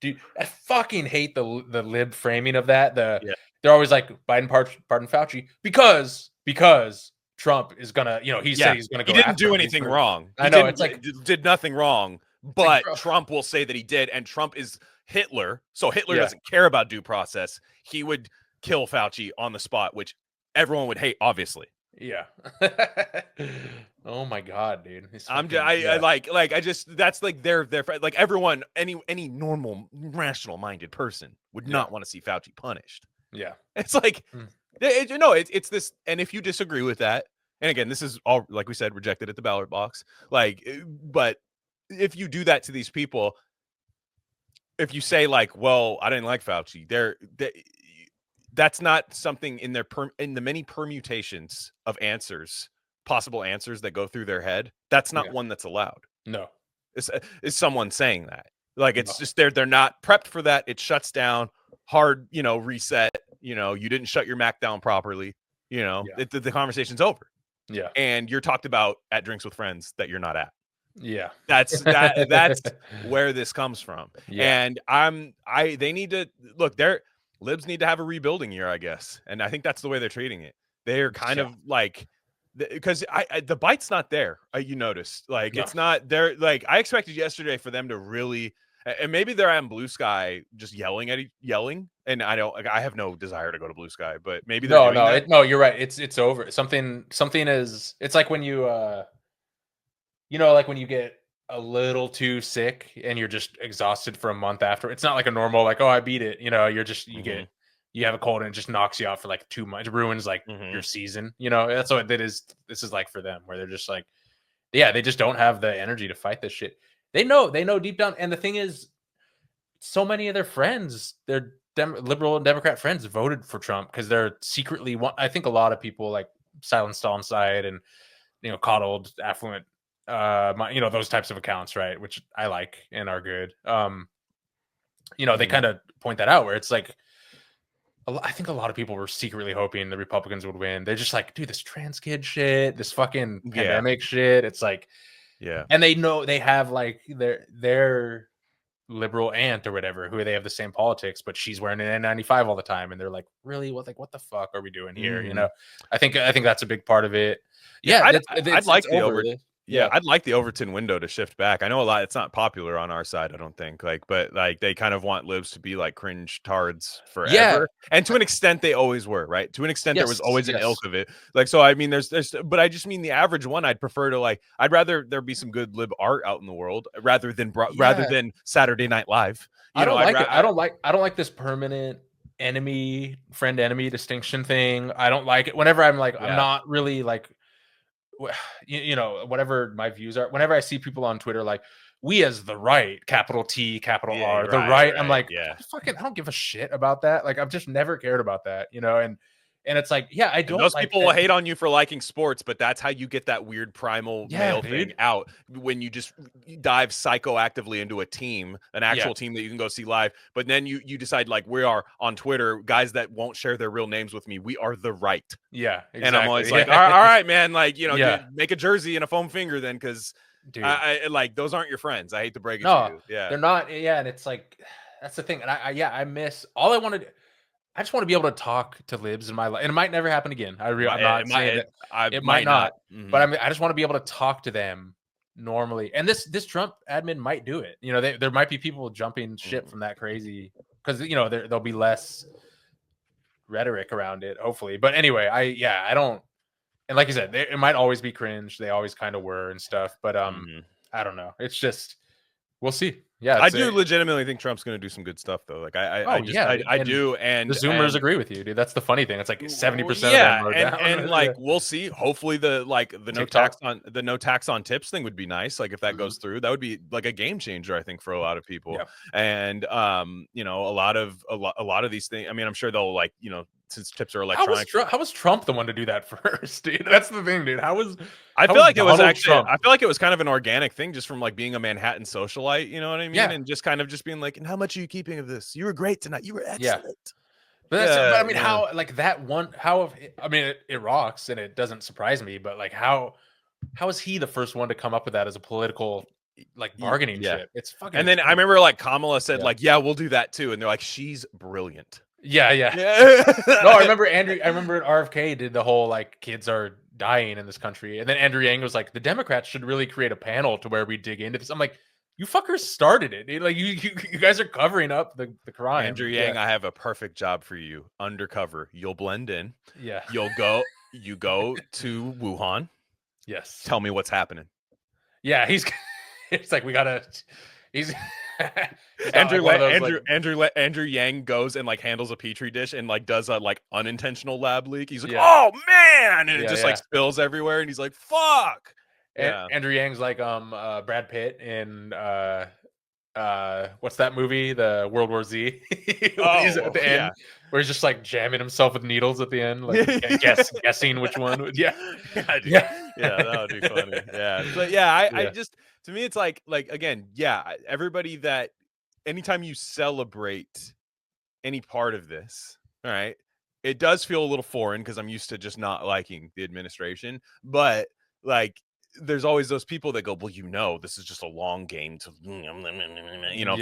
Speaker 2: Dude, I fucking hate the lib framing of that. They're always like, Biden pardon Fauci because Trump is gonna, he said he's gonna go.
Speaker 1: He didn't do anything wrong.
Speaker 2: I know, it's like
Speaker 1: did nothing wrong, but Trump will say that he did, and Trump is Hitler, so Hitler doesn't care about due process. He would kill Fauci on the spot, which everyone would hate, obviously.
Speaker 2: Yeah. Oh my god, dude.
Speaker 1: That's like they're like everyone, any normal, rational minded person would not want to see Fauci punished.
Speaker 2: Yeah.
Speaker 1: It's like it's this, and if you disagree with that, and again, this is all, like we said, rejected at the ballot box. Like, but if you do that to these people, if you say like, well, I didn't like Fauci, that's not something in in the many permutations of possible answers that go through their head. That's not one that's allowed.
Speaker 2: No,
Speaker 1: it's someone saying that. Like, it's just they're not prepped for that. It shuts down hard, reset. You didn't shut your Mac down properly. The conversation's over.
Speaker 2: Yeah,
Speaker 1: and you're talked about at drinks with friends that you're not at.
Speaker 2: Yeah,
Speaker 1: that's where this comes from. Yeah. And they need to look. Their libs need to have a rebuilding year, I guess, and I think that's the way they're treating it. They're kind of like, because the bite's not there. You notice, like, it's not there. Like, I expected yesterday for them to really, and maybe they're on Blue Sky just yelling, and I have no desire to go to Blue Sky, but maybe they're
Speaker 2: no, you're right. It's over. Something is. It's like when you like when you get a little too sick and you're just exhausted for a month after. It's not like a normal, like, oh, I beat it. You're just, you have a cold and it just knocks you out for like 2 months. It ruins like your season. That's what it is. This is like for them, where they're just like, they just don't have the energy to fight this shit. They know deep down. And the thing is, so many of their friends, their liberal and Democrat friends, voted for Trump because they're secretly, I think a lot of people like silenced on side and, coddled, affluent, those types of accounts, right, which I like and are good. They kind of point that out, where it's like, I think a lot of people were secretly hoping the Republicans would win. They're just like, dude, this trans kid shit, this fucking pandemic shit. It's like, and they know they have like their liberal aunt or whatever, who they have the same politics, but she's wearing an N95 all the time, and they're like, really, what the fuck are we doing here? I think that's a big part of it. Yeah,
Speaker 1: I'd like the Yeah, I'd like the Overton window to shift back. I know a lot. It's not popular on our side, I don't think. But they kind of want libs to be like cringe tards forever. And to an extent, they always were, right? To an extent, there was always an ilk of it. Like, so I mean, there's, but I just mean the average one. I'd prefer to I'd rather there be some good lib art out in the world rather than Saturday Night Live.
Speaker 2: I don't like it. I don't like this permanent friend enemy distinction thing. I don't like it. Whenever I'm like, I'm not really like. Whatever my views are, whenever I see people on Twitter like we as the right, capital T, capital R, the right, I'm like, fucking, I don't give a shit about that. Like, I've just never cared about that, and it's like, I don't.
Speaker 1: Those people will hate on you for liking sports, but that's how you get that weird primal male thing out when you just dive psychoactively into a team, an actual team that you can go see live. But then you decide like we are on Twitter, guys that won't share their real names with me. We are the right.
Speaker 2: Yeah, exactly.
Speaker 1: And I'm always like, all right, man, like dude, make a jersey and a foam finger then, because I like those aren't your friends. I hate to break it to you. Yeah,
Speaker 2: they're not. Yeah, and it's like that's the thing. And I miss all I wanted. I just want to be able to talk to libs in my life, and it might never happen again. I'm not saying that it might not, but I just want to be able to talk to them normally. And this Trump admin might do it. There might be people jumping ship from that crazy because there'll be less rhetoric around it, hopefully. But anyway, I don't. And like you said, it might always be cringe. They always kind of were and stuff. But I don't know. It's just we'll see. Yeah,
Speaker 1: I do legitimately think Trump's going to do some good stuff, though. Like I do, and
Speaker 2: the Zoomers agree with you, dude. That's the funny thing. It's like 70% of them are down.
Speaker 1: And like we'll see. Hopefully, the no tax on tips thing would be nice. Like if that goes through, that would be like a game changer, I think, for a lot of people. Yeah. And a lot of these things. I mean, I'm sure they'll since tips are electronic.
Speaker 2: How was Trump the one to do that first, dude? That's the thing, dude.
Speaker 1: I feel like it was kind of an organic thing, just from like being a Manhattan socialite. You know what I mean?
Speaker 2: Yeah.
Speaker 1: And just kind of just being like, and how much are you keeping of this? You were great tonight. You were excellent.
Speaker 2: Yeah. But I mean, how like that one? I mean, it rocks, and it doesn't surprise me. But like, how is he the first one to come up with that as a political like bargaining chip? It's fucking.
Speaker 1: And then I remember like Kamala said we'll do that too, and they're like, she's brilliant.
Speaker 2: Yeah. No, I remember RFK did the whole like kids are dying in this country, and then Andrew Yang was like, the Democrats should really create a panel to where we dig into this. I'm like, you fuckers started it, dude. Like you guys are covering up the crime.
Speaker 1: Andrew Yang, I have a perfect job for you. Undercover, you'll blend in.
Speaker 2: Yeah,
Speaker 1: you go to Wuhan.
Speaker 2: Yes,
Speaker 1: tell me what's happening.
Speaker 2: Yeah, it's like he's.
Speaker 1: Andrew Yang goes and like handles a petri dish and like does a like unintentional lab leak. He's like, oh man, and it just like spills everywhere, and he's like, fuck.
Speaker 2: Andrew Yang's like Brad Pitt in what's that movie, the World War Z? He's at the end where he's just like jamming himself with needles at the end, like guessing which one. Yeah,
Speaker 1: that would be funny. Yeah, but I just, to me it's like again, everybody that anytime you celebrate any part of this, all right, it does feel a little foreign because I'm used to just not liking the administration, but like there's always those people that go, well, this is just a long game to,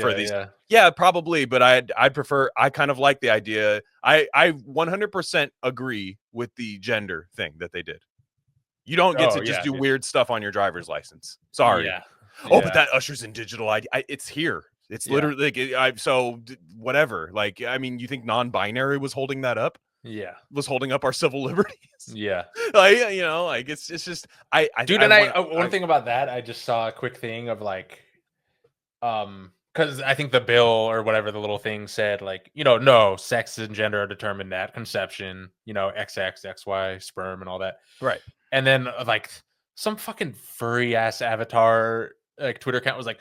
Speaker 1: for these. Yeah, probably. But I'd prefer, I kind of like the idea. I 100% agree with the gender thing that they did. You don't get to just do weird stuff on your driver's license. Sorry.
Speaker 2: Yeah.
Speaker 1: But that ushers in digital ID. It's here. It's literally like, so whatever. Like, I mean, you think non-binary was holding that up?
Speaker 2: Yeah,
Speaker 1: was holding up our civil liberties.
Speaker 2: Yeah,
Speaker 1: like it's just
Speaker 2: one thing about that, I just saw a quick thing of like, because I think the bill or whatever the little thing said, like, no, sex and gender are determined at conception, XX, XY, sperm, and all that.
Speaker 1: Right.
Speaker 2: And then like some fucking furry ass avatar like Twitter account was like,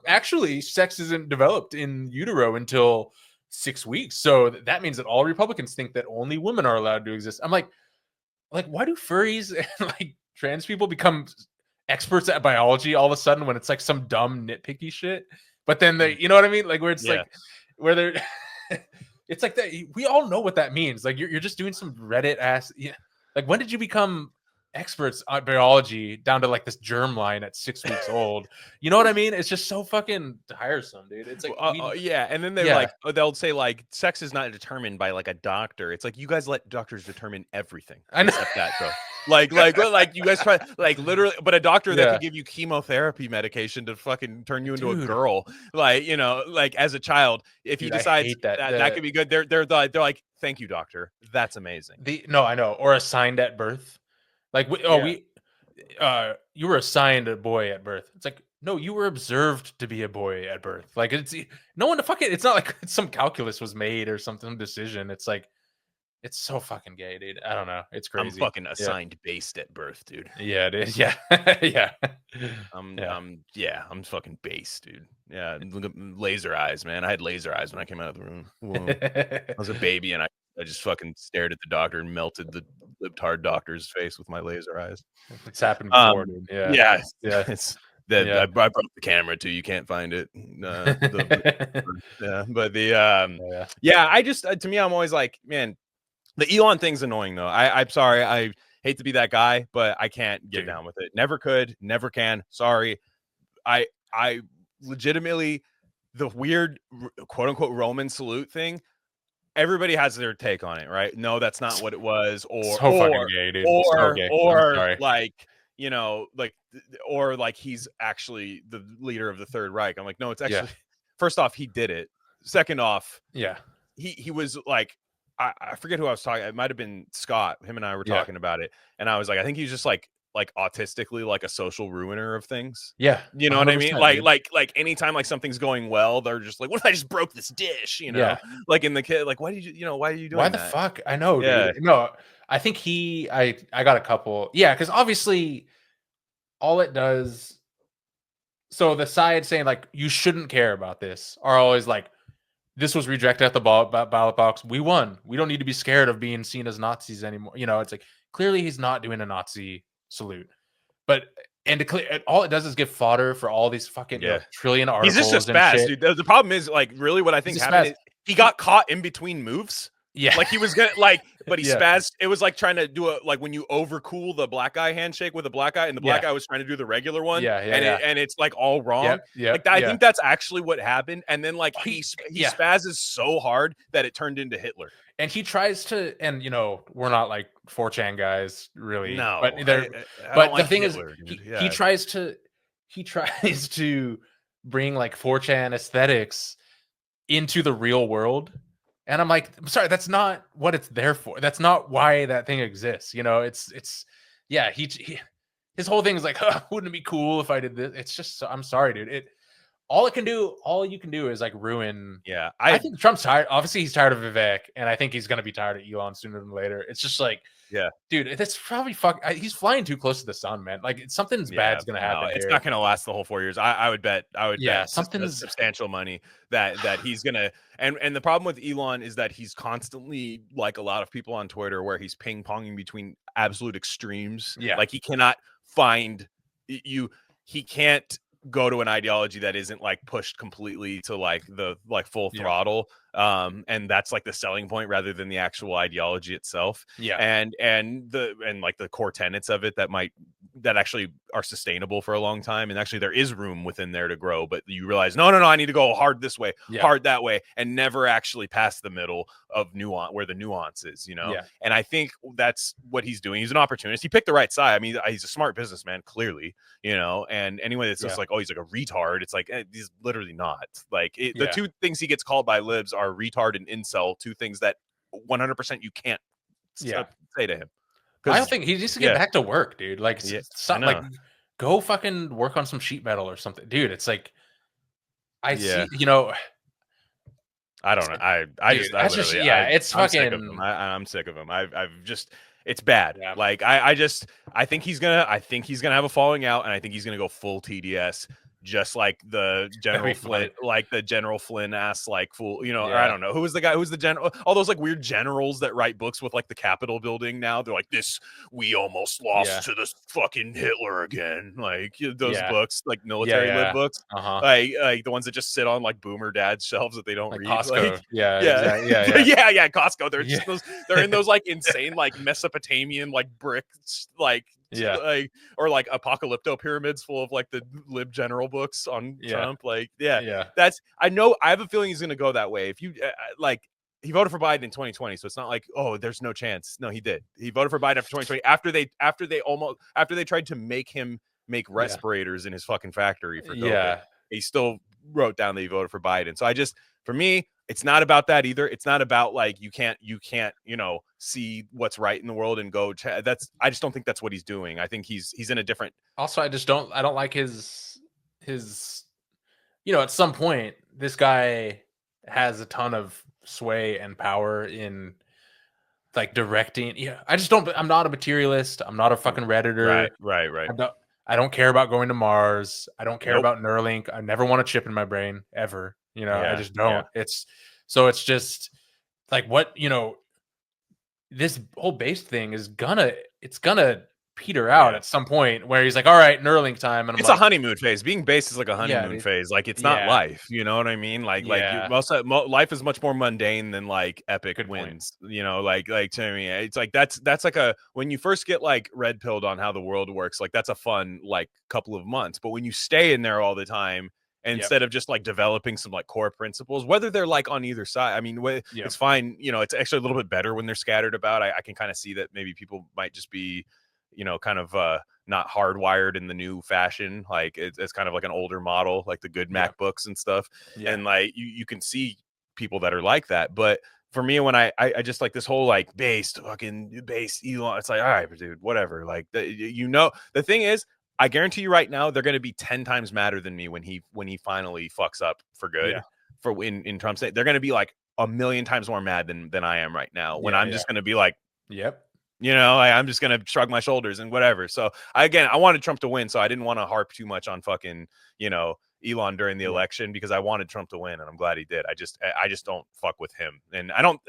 Speaker 2: actually, sex isn't developed in utero until 6 weeks, so that means that all Republicans think that only women are allowed to exist. I'm like why do furries and like trans people become experts at biology all of a sudden when it's like some dumb nitpicky shit? But then they, you know what I mean, like where it's like where they're it's like that we all know what that means. Like you're just doing some Reddit ass like when did you become experts on biology down to like this germline at 6 weeks old. You know what I mean? It's just so fucking tiresome, dude. It's like
Speaker 1: yeah, and then they're like, they'll say like sex is not determined by like a doctor. It's like you guys let doctors determine everything.
Speaker 2: I know.
Speaker 1: Except that, bro. Like you guys try like literally, but a doctor that could give you chemotherapy medication to fucking turn you into a girl, like, you know, like as a child, if he decides that could be good, they're like, thank you, doctor, that's amazing.
Speaker 2: No, I know, or assigned at birth, like you were assigned a boy at birth. It's like, no, you were observed to be a boy at birth. Like it's no one to fuck it. It's not like some calculus was made or something decision. It's like. It's so fucking gay, dude. I don't know. It's crazy.
Speaker 1: I'm fucking assigned based at birth, dude.
Speaker 2: Yeah, it is. Yeah. Yeah.
Speaker 1: I'm fucking based, dude. Yeah. Look at laser eyes, man. I had laser eyes when I came out of the room. I was a baby and I just fucking stared at the doctor and melted the libtard doctor's face with my laser eyes.
Speaker 2: It's happened before, dude. Yeah.
Speaker 1: It's that I broke the camera too. You can't find it. I just to me, I'm always like, man, the Elon thing's annoying though. I'm sorry. I hate to be that guy, but I can't get down with it. Never could, never can. Sorry. I legitimately, the weird quote unquote Roman salute thing, everybody has their take on it, right? No, that's not what it was. Or
Speaker 2: fucking gay, dude.
Speaker 1: Or like, you know, like, or like he's actually the leader of the Third Reich. I'm like, no, it's actually, first off, he did it. Second off, he was like, I forget who I was talking. It might have been Scott. Him and I were talking about it, and I was like, I think he's just like autistically like a social ruiner of things.
Speaker 2: Yeah,
Speaker 1: you know what I mean. Like anytime like something's going well, they're just like, "What if I just broke this dish?" You know, like in the kid, like, why are you doing?
Speaker 2: Why the fuck? I know, dude. No, I think I got a couple. Yeah, because obviously, all it does. So the side saying like you shouldn't care about this are always like, this was rejected at the ballot box. We won. We don't need to be scared of being seen as Nazis anymore. You know, it's like clearly he's not doing a Nazi salute, but all it does is give fodder for all these fucking trillion articles.
Speaker 1: He's just a spaz, dude. The problem is like really what I think happened is he got caught in between moves.
Speaker 2: Yeah,
Speaker 1: like he was gonna like, but he spazzed. It was like trying to do a like when you overcool the black guy handshake with a black guy, and the black guy was trying to do the regular one. And it's like all wrong. I think that's actually what happened. And then like he spazzes so hard that it turned into Hitler.
Speaker 2: And he tries to, and you know, we're not like 4chan guys, really.
Speaker 1: No,
Speaker 2: but the thing is, he tries to bring like 4chan aesthetics into the real world. And I'm like, I'm sorry, that's not what it's there for. That's not why that thing exists. You know, his whole thing is like, wouldn't it be cool if I did this? It's just, I'm sorry, dude. All you can do is like ruin.
Speaker 1: Yeah.
Speaker 2: I think Trump's tired. Obviously he's tired of Vivek, and I think he's going to be tired of Elon sooner than later. It's just like, dude, that's probably he's flying too close to the sun, man. Like something's bad's going to happen.
Speaker 1: It's not going to last the whole 4 years. I would bet something's substantial money that he's going to, and the problem with Elon is that he's constantly, like a lot of people on Twitter, where he's ping-ponging between absolute extremes.
Speaker 2: Yeah.
Speaker 1: Like he cannot find he can't go to an ideology that isn't like pushed completely to like the like full throttle. And that's like the selling point rather than the actual ideology itself. And like the core tenets of it that actually are sustainable for a long time. And actually there is room within there to grow, but you realize, no, I need to go hard this way, hard that way, and never actually past the middle of nuance where the nuance is, you know? And I think that's what he's doing. He's an opportunist. He picked the right side. I mean, he's a smart businessman, clearly, you know, and anyway, it's just like, oh, he's like a retard. It's like, he's literally not. Like the two things he gets called by libs are retard and incel, two things that 100% you can't say to him.
Speaker 2: I don't think he needs to get back to work, dude. Like, like go fucking work on some sheet metal or something, dude. It's like, I see, you know.
Speaker 1: I don't know.
Speaker 2: It's fucking.
Speaker 1: I'm sick of him. I've just, it's bad. Like I think he's gonna have a falling out, and I think he's gonna go full TDS. Just like the General Flynn ass like fool, you know, or I don't know who's the general, all those like weird generals that write books with like the Capitol building now. They're like, we almost lost to this fucking Hitler again. Like those books, like military lib books, like the ones that just sit on like boomer dad's shelves that they don't read.
Speaker 2: Costco.
Speaker 1: Like,
Speaker 2: yeah.
Speaker 1: Costco. They're just they're in those like insane like Mesopotamian like bricks like
Speaker 2: Yeah.
Speaker 1: Like, or like apocalypto pyramids full of like the lib general books on Trump. Like,
Speaker 2: Yeah.
Speaker 1: I have a feling he's going to go that way. If you like, he voted for Biden in 2020, so it's not like, oh, there's no chance. No, he did. He voted for Biden after 2020 after they tried to make him make respirators in his fucking factory for COVID.
Speaker 2: Yeah.
Speaker 1: He still wrote down that he voted for Biden. So for me, it's not about that either. It's not about like you can't see what's right in the world and go. I just don't think that's what he's doing. I think he's in a different.
Speaker 2: Also, I don't like his. At some point, this guy has a ton of sway and power in like directing. Yeah, I just don't. I'm not a materialist. I'm not a fucking Redditor.
Speaker 1: Right.
Speaker 2: I don't care about going to Mars. I don't care about Neuralink. I never want a chip in my brain ever. I just don't. It's just like what, this whole base thing is gonna peter out at some point where he's like, all right, Neuralink time. And
Speaker 1: it's a honeymoon phase. Being based is like a honeymoon phase. Like it's not life. You know what I mean? Like life is much more mundane than like epic wins. Like to me, it's like that's like when you first get like red pilled on how the world works, like that's a fun like couple of months. But when you stay in there all the time, instead of just like developing some like core principles, whether they're like on either side, I mean, it's fine. It's actually a little bit better when they're scattered about. I can kind of see that maybe people might just be, kind of not hardwired in the new fashion. Like it's kind of like an older model, like the good MacBooks and stuff. And like you can see people that are like that. But for me, when I just like this whole like base Elon, it's like, all right, dude, whatever. Like the thing is, I guarantee you right now, they're going to be 10 times madder than me when he finally fucks up for good. For in Trump's state, they're going to be like a million times more mad than I am right now. When I'm just going to be like, I'm just going to shrug my shoulders and whatever. So I wanted Trump to win, so I didn't want to harp too much on fucking, Elon during the election because I wanted Trump to win, and I'm glad he did. I just don't fuck with him, and I don't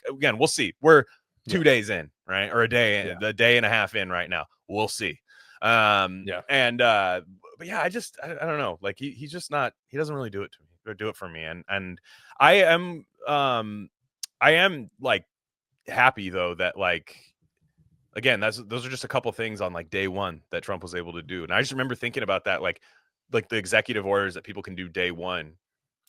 Speaker 1: again. We'll see. We're 2 days in, right, or a day and a half in right now. We'll see. But yeah, I don't know. Like he's just not. He doesn't really do it to me or do it for me, and I am like happy though that like. Again, those are just a couple things on like day one that Trump was able to do. And I just remember thinking about that, like the executive orders that people can do day one,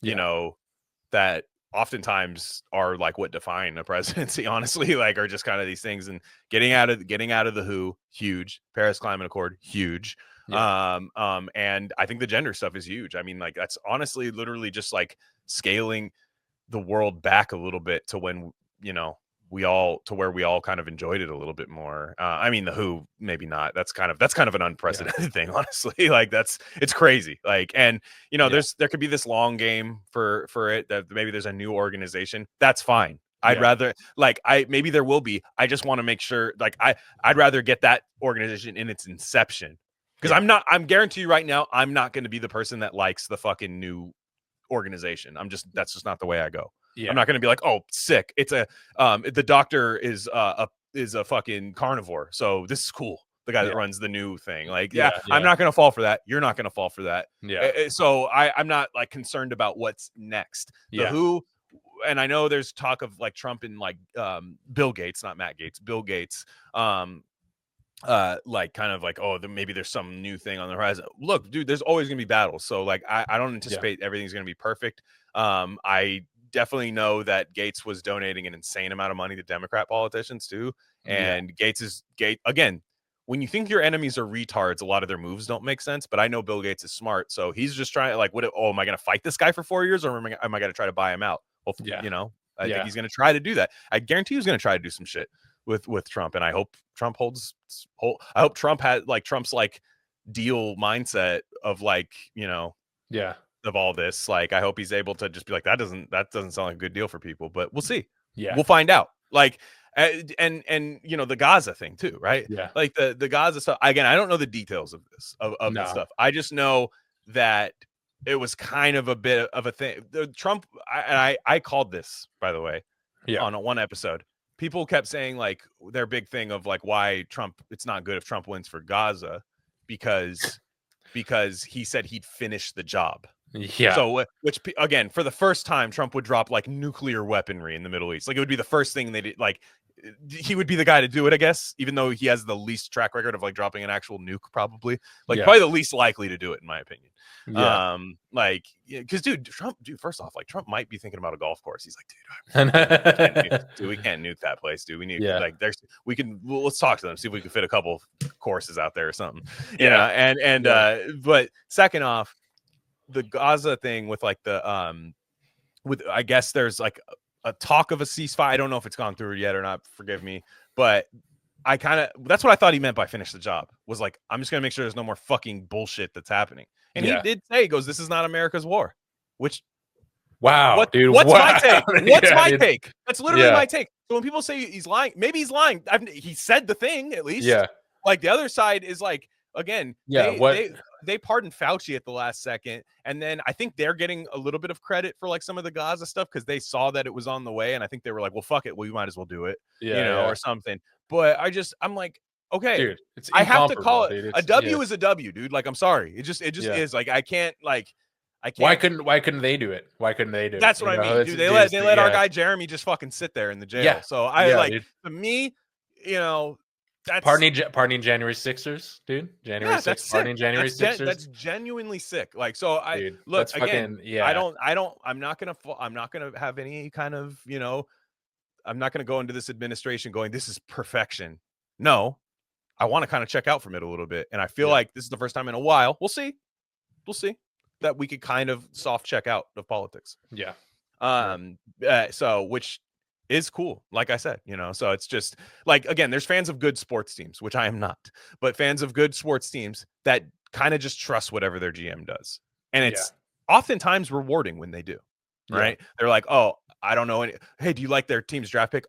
Speaker 1: that oftentimes are like what define a presidency, honestly, like are just kind of these things. And getting out of the WHO, huge. Paris Climate Accord, huge. And I think the gender stuff is huge. I mean, like that's honestly literally just like scaling the world back a little bit to when, where we all kind of enjoyed it a little bit more. I mean, the WHO, maybe not. That's kind of an unprecedented thing, honestly. Like it's crazy. Like, and there could be this long game for it that maybe there's a new organization. That's fine. I'd rather maybe there will be. I just want to make sure I'd rather get that organization in its inception because I'm guarantee you right now, I'm not going to be the person that likes the fucking new organization. That's just not the way I go. I'm not going to be like, oh, sick. It's the doctor is a fucking carnivore. So this is cool. The guy that runs the new thing. Like, I'm not going to fall for that. You're not going to fall for that. So I'm not like concerned about what's next. The WHO, and I know there's talk of like Trump and like Bill Gates, not Matt Gates, Bill Gates, like kind of like, oh, maybe there's some new thing on the horizon. Look, dude, there's always going to be battles. So like, I don't anticipate everything's going to be perfect. I definitely know that Gates was donating an insane amount of money to Democrat politicians too. And Gates again, when you think your enemies are retards, a lot of their moves don't make sense, but I know Bill Gates is smart. So he's just trying to like, am I going to fight this guy for 4 years or am I going to try to buy him out? Well, I think he's going to try to do that. I guarantee he's going to try to do some shit with Trump. And I hope Trump I hope Trump has like Trump's like deal mindset of like, of all this. Like, I hope he's able to just be like, that doesn't sound like a good deal for people, but we'll see. We'll find out. Like, and the Gaza thing too, right? Like the Gaza stuff. Again, I don't know the details of this, of this stuff. I just know that it was kind of a bit of a thing. Trump, I called this, by the way, on one episode. People kept saying like their big thing of like why Trump, it's not good if Trump wins for Gaza because he said he'd finish the job.
Speaker 2: Yeah.
Speaker 1: So, which again, for the first time, Trump would drop like nuclear weaponry in the Middle East. Like it would be the first thing they did. Like he would be the guy to do it, I guess, even though he has the least track record of like dropping an actual nuke, probably probably the least likely to do it, in my opinion.
Speaker 2: Yeah.
Speaker 1: Like, because dude, first off, like Trump might be thinking about a golf course. He's like, dude, we can't nuke that place, dude. We need like let's talk to them, see if we can fit a couple courses out there or something. You know, and but second off, the Gaza thing with like the with I guess there's like a talk of a ceasefire. I don't know if it's gone through yet or not. Forgive me, but I kind of that's what I thought he meant by finish the job. Was like, I'm just gonna make sure there's no more fucking bullshit that's happening. And he did say, he goes, "This is not America's war." Which,
Speaker 2: dude,
Speaker 1: what's my take? What's my take? That's literally my take. So when people say he's lying, maybe he's lying. he said the thing at least.
Speaker 2: Yeah.
Speaker 1: Like the other side is like, again, they pardoned Fauci at the last second, and then I think they're getting a little bit of credit for like some of the Gaza stuff because they saw that it was on the way, and I think they were like, "Well, fuck it, we might as well do it," or something. But I'm like, okay,
Speaker 2: dude,
Speaker 1: I have to call it a W is a W, dude. Like, I'm sorry, it just is like I can't.
Speaker 2: Why couldn't they do it? Why couldn't they do it?
Speaker 1: That's what I mean, dude. They let our guy Jeremy just fucking sit there in the jail.
Speaker 2: Yeah.
Speaker 1: So I
Speaker 2: dude.
Speaker 1: to me, that's
Speaker 2: pardoning January 6ers, dude. January 6th, pardoning January 6ers.
Speaker 1: That's genuinely sick. Like, so
Speaker 2: dude,
Speaker 1: look again.
Speaker 2: fucking,
Speaker 1: I'm not gonna have any kind of I'm not gonna go into this administration going, this is perfection. No, I want to kind of check out from it a little bit, and I feel like this is the first time in a while. We'll see that we could kind of soft check out of politics.
Speaker 2: Yeah.
Speaker 1: So which is cool, like I said, so it's just like, again, there's fans of good sports teams, which I am not, but fans of good sports teams that kind of just trust whatever their GM does, and it's oftentimes rewarding when they do, right? They're like, oh, I don't know hey, do you like their team's draft pick?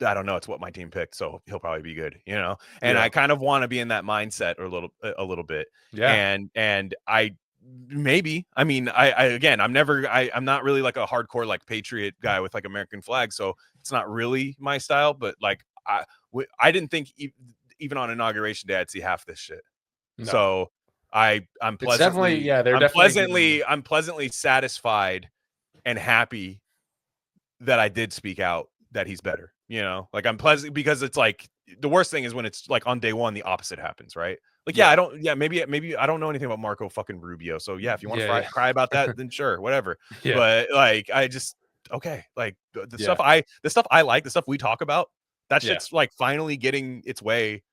Speaker 1: I don't know, it's what my team picked, so he'll probably be good, and I kind of want to be in that mindset a little bit. And I again, I'm not really like a hardcore like patriot guy with like American flag, so it's not really my style, but like I didn't think even on Inauguration Day I'd see half this shit. No. So I'm pleasantly I'm pleasantly satisfied and happy that I did speak out that he's better. Like I'm pleasant, because it's like the worst thing is when it's like on day one the opposite happens, right? Like, maybe I don't know anything about Marco fucking Rubio. So if you want to cry about that, then sure, whatever. But like, I just, like the stuff I like, the stuff we talk about, that shit's like finally getting its way.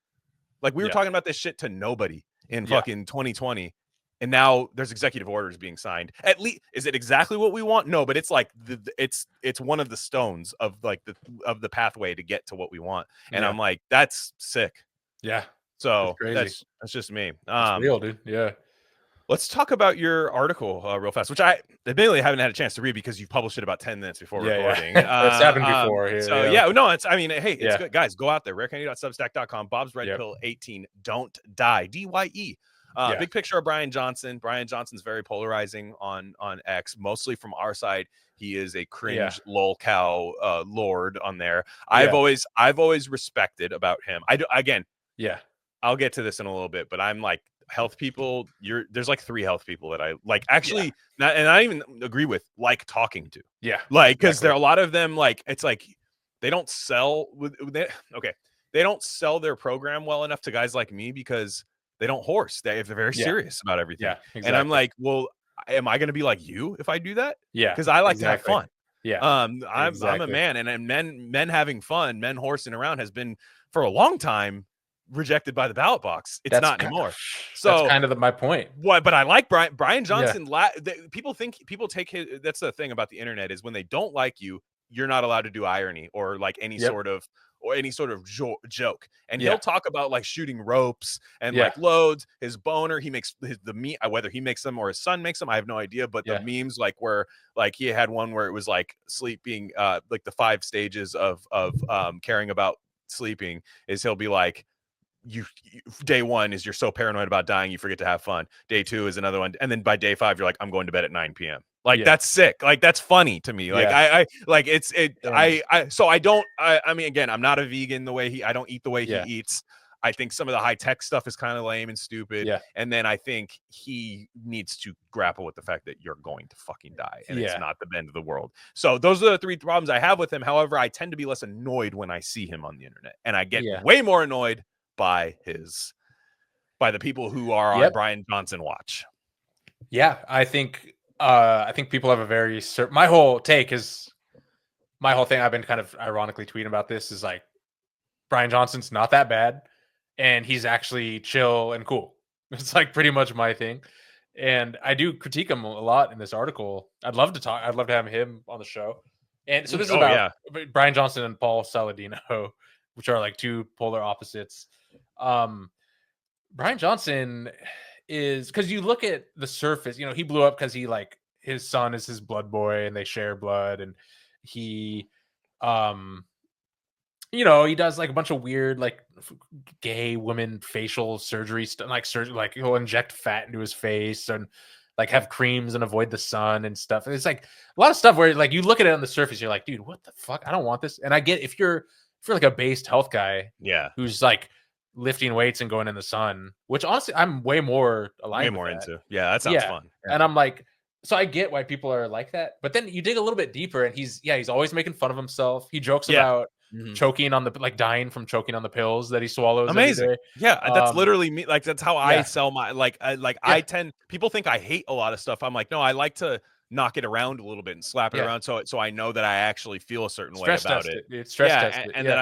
Speaker 1: Like we were talking about this shit to nobody in fucking 2020. And now there's executive orders being signed. At least, is it exactly what we want? No, but it's like it's one of the stones of like the pathway to get to what we want. And I'm like, that's sick.
Speaker 2: Yeah.
Speaker 1: So that's just me.
Speaker 2: It's real, dude. Yeah.
Speaker 1: Let's talk about your article real fast, which I admittedly haven't had a chance to read because you published it about 10 minutes before recording.
Speaker 2: It's happened before. Hey,
Speaker 1: it's good. Guys, go out there. rarecandy.substack.com. Bob's Red Pill 18. Don't die. DYE. Big picture of Bryan Johnson. Bryan Johnson's very polarizing on X, mostly from our side. He is a cringe lol cow lord on there. I've always respected about him. I'll get to this in a little bit, but I'm like, health people, there's like 3 health people that I like, actually, not, and I even agree with, like talking to. Because there are a lot of them, like, it's like they don't sell they don't sell their program well enough to guys like me because they don't horse. They're very serious about everything. Exactly. And I'm like, well, am I going to be like you if I do that? Because I like to have fun. I'm a man, and men having fun, men horsing around has been for a long time rejected by the ballot box. It's not anymore. So
Speaker 2: that's kind of my point.
Speaker 1: But I like Bryan Johnson. People take his. That's the thing about the internet, is when they don't like you, you're not allowed to do irony or like any sort of joke. And he'll talk about like shooting ropes and like loads, his boner. He makes the meat, whether he makes them or his son makes them, I have no idea. But the memes, like where like he had one where it was like sleeping, like the 5 stages of caring about sleeping is he'll be like, you day 1 is you're so paranoid about dying you forget to have fun. Day 2 is another one, and then by day 5 you're like, I'm going to bed at 9 p.m. Like that's sick. Like that's funny to me. Like I like it's I mean, again, I'm not a vegan the way I don't eat the way he eats. I think some of the high tech stuff is kind of lame and stupid.
Speaker 2: Yeah.
Speaker 1: And then I think he needs to grapple with the fact that you're going to fucking die and it's not the end of the world. So those are the 3 problems I have with him. However, I tend to be less annoyed when I see him on the internet, and I get way more annoyed by the people who are on Bryan Johnson watch.
Speaker 2: Yeah, I think people have a very my whole thing I've been kind of ironically tweeting about this is like, Bryan Johnson's not that bad and he's actually chill and cool. It's like pretty much my thing. And I do critique him a lot in this article. I'd love to have him on the show. And so this is about Bryan Johnson and Paul Saladino, which are like 2 polar opposites. Bryan Johnson is, because you look at the surface, he blew up because he like his son is his blood boy and they share blood, and he he does like a bunch of weird like gay women facial surgery stuff, like he'll inject fat into his face and like have creams and avoid the sun and stuff. And it's like a lot of stuff where like you look at it on the surface, you're like, dude, what the fuck? I don't want this. And I get if you're like a based health guy, who's like lifting weights and going in the sun, which honestly I'm way more aligned
Speaker 1: into. Yeah, that sounds fun. Yeah.
Speaker 2: And I'm like, so I get why people are like that. But then you dig a little bit deeper and he's always making fun of himself. He jokes about choking on dying from choking on the pills that he swallows.
Speaker 1: Amazing. Yeah, that's literally me. Like that's how I sell my I tend, people think I hate a lot of stuff. I'm like, no, I like to knock it around a little bit and slap it around so I know that I actually feel a certain way about it.
Speaker 2: It's stress test.
Speaker 1: And that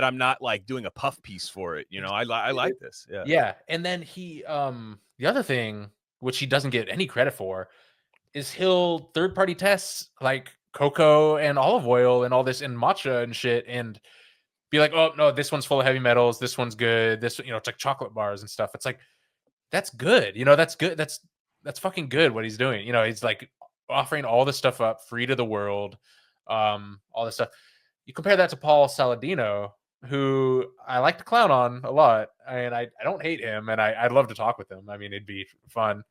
Speaker 1: I'm not like doing a puff piece for it. I like this. Yeah.
Speaker 2: Yeah. And then he the other thing, which he doesn't get any credit for, is he'll third-party tests like cocoa and olive oil and all this and matcha and shit and be like, oh no, this one's full of heavy metals, this one's good, this it's like chocolate bars and stuff. It's like, that's good. That's good. That's fucking good what he's doing. He's like offering all this stuff up free to the world, all this stuff. You compare that to Paul Saladino, who I like to clown on a lot, and I don't hate him, and I'd love to talk with him. I mean, it'd be fun.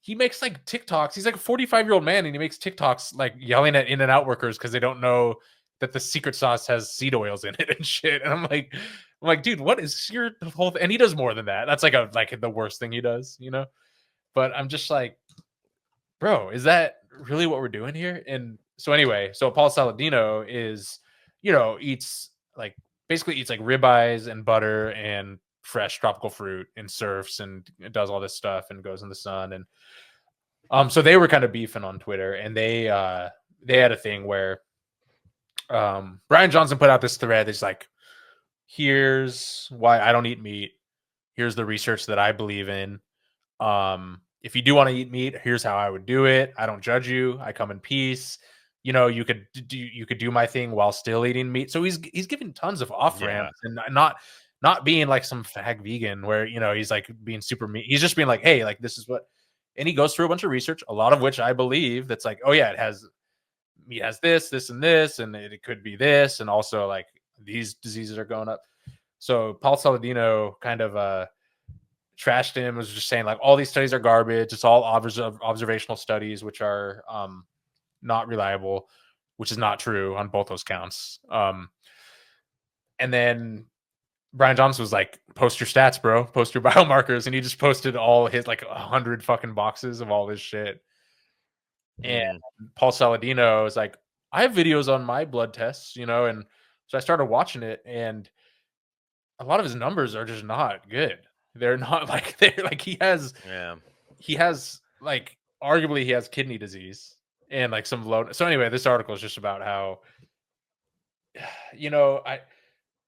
Speaker 2: He makes like TikToks. He's like a 45-year-old man, and he makes TikToks like yelling at In-N-Out workers because they don't know that the secret sauce has seed oils in it and shit. And I'm like, dude, what is your whole thing? And he does more than that. That's like the worst thing he does, But I'm just like, bro, is that really what we're doing here? And so anyway, Paul Saladino is, eats like ribeyes and butter and fresh tropical fruit and surfs and does all this stuff and goes in the sun. And so they were kind of beefing on Twitter, and they had a thing where Bryan Johnson put out this thread that's like, here's why I don't eat meat. Here's the research that I believe in. If you do want to eat meat, here's how I would do it. I don't judge you. I come in peace. You could do my thing while still eating meat. So he's giving tons of off ramps and not being like some fag vegan where he's like being super meat. He's just being like, hey, like this is what, and he goes through a bunch of research, a lot of which I believe that's like, oh yeah, meat has this, and this, and it could be this, and also like these diseases are going up. So Paul Saladino kind of trashed him, was just saying like all these studies are garbage. It's all observational studies, which are not reliable, which is not true on both those counts. And then Bryan Johnson was like, post your stats, bro, post your biomarkers. And he just posted all his like 100 fucking boxes of all this shit. And Paul Saladino is like, I have videos on my blood tests, and so I started watching it, and a lot of his numbers are just not good. They're not like, he has like, arguably he has kidney disease and like some low. So anyway, this article is just about how,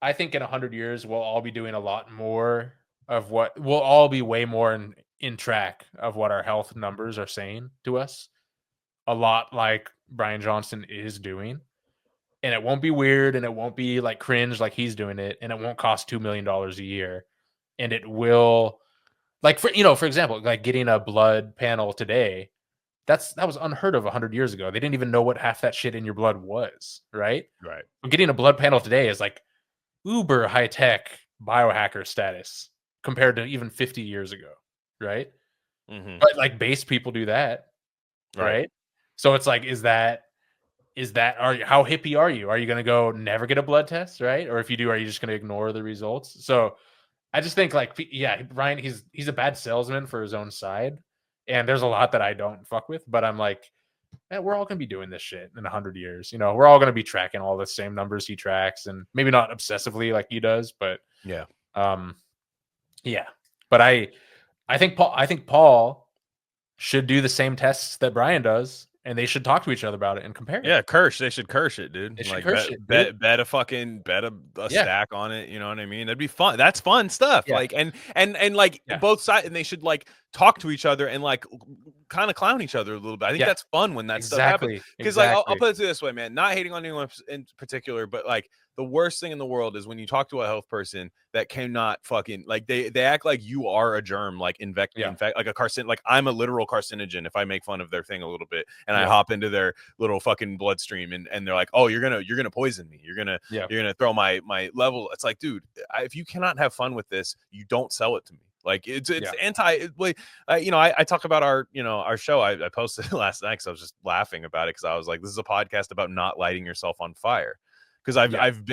Speaker 2: I think in 100 years, we'll all be doing a lot more of what we'll all be way more in track of what our health numbers are saying to us. A lot like Bryan Johnson is doing. And it won't be weird, and it won't be like cringe like he's doing it, and it won't cost $2 million a year. And it will, like, for example, like getting a blood panel today, that was unheard of 100 years ago. They didn't even know what half that shit in your blood was, right?
Speaker 1: Right.
Speaker 2: But getting a blood panel today is like uber high tech biohacker status compared to even 50 years ago, right? Mm-hmm. But like base people do that, right? So it's like, is that how hippie are you? Are you going to go never get a blood test, right? Or if you do, are you just going to ignore the results? So I just think like, yeah, Ryan, he's a bad salesman for his own side. And there's a lot that I don't fuck with, but I'm like, we're all going to be doing this shit in 100 years. You know, we're all going to be tracking all the same numbers he tracks, and maybe not obsessively like he does, but
Speaker 1: yeah.
Speaker 2: Yeah. But I think Paul should do the same tests that Bryan does, and they should talk to each other about it and compare it.
Speaker 1: Yeah, they should curse it, dude.
Speaker 2: They should
Speaker 1: Like
Speaker 2: curse it,
Speaker 1: bet a stack on it. You know what I mean? That'd be fun. That's fun stuff.
Speaker 2: Yeah.
Speaker 1: Like and like both sides, and they should like talk to each other and like kind of clown each other a little bit. I think that's fun when that stuff happens. Because like I'll put it this way, man. Not hating on anyone in particular, but like the worst thing in the world is when you talk to a health person that cannot fucking like they act like you are a germ, like in fact like a carcin, like I'm a literal carcinogen if I make fun of their thing a little bit and I hop into their little fucking bloodstream and they're like, oh, you're gonna poison me, you're gonna throw my level. It's like, dude, if you cannot have fun with this, you don't sell it to me. Like it's you know, I talk about our show. I posted last night because I was just laughing about it because I was like, this is a podcast about not lighting yourself on fire. Because I've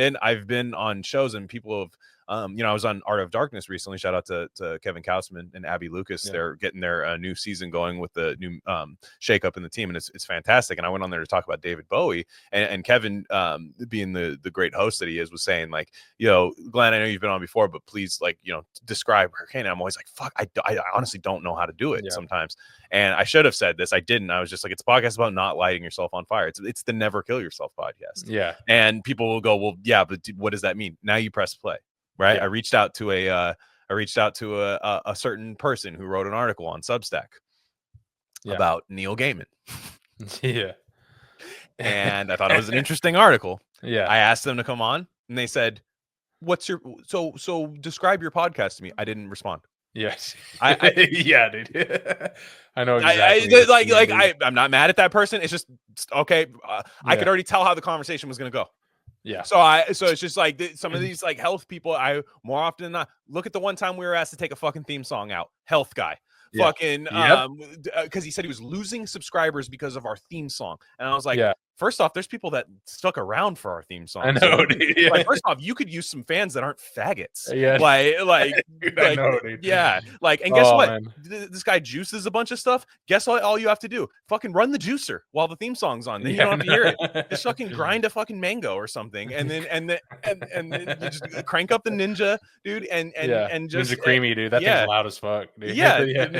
Speaker 1: been on shows and people have you know, I was on Art of Darkness recently. Shout out to Kevin Kausman and Abby Lucas. They're getting their new season going with the new shakeup in the team, and it's fantastic. And I went on there to talk about David Bowie, and Kevin, being the great host that he is, was saying like, you know, Glenn, I know you've been on before, but please, like, you know, describe Hurricane. I'm always like, fuck, I honestly don't know how to do it sometimes. And I should have said this. I didn't. I was just like, it's a podcast about not lighting yourself on fire. It's the Never Kill Yourself podcast.
Speaker 2: Yeah. And
Speaker 1: people will go, well, yeah, but what does that mean? Now you press play. Right. I reached out to a certain person who wrote an article on Substack about Neil Gaiman. And I thought it was an interesting article. I asked them to come on and they said, what's your, so describe your podcast to me. I didn't respond.
Speaker 2: Yes.
Speaker 1: Yeah,
Speaker 2: dude. I know exactly.
Speaker 1: I'm not mad at that person. It's just, okay. I could already tell how the conversation was going to go.
Speaker 2: Yeah.
Speaker 1: So it's just like some of these like health people, I more often than not look at the one time we were asked to take a fucking theme song out. Health guy. Fucking because he said he was losing subscribers because of our theme song. And I was like, first off, there's people that stuck around for our theme song.
Speaker 2: I know, dude.
Speaker 1: Like, first off, you could use some fans that aren't faggots.
Speaker 2: Dude, I know, dude.
Speaker 1: And guess what? This guy juices a bunch of stuff. Guess what? All you have to do, fucking run the juicer while the theme song's on. Then you don't have to hear it. Just fucking grind a fucking mango or something, and then you just crank up the Ninja, dude, and just
Speaker 2: Ninja Creamy, dude. That thing's loud as fuck, dude.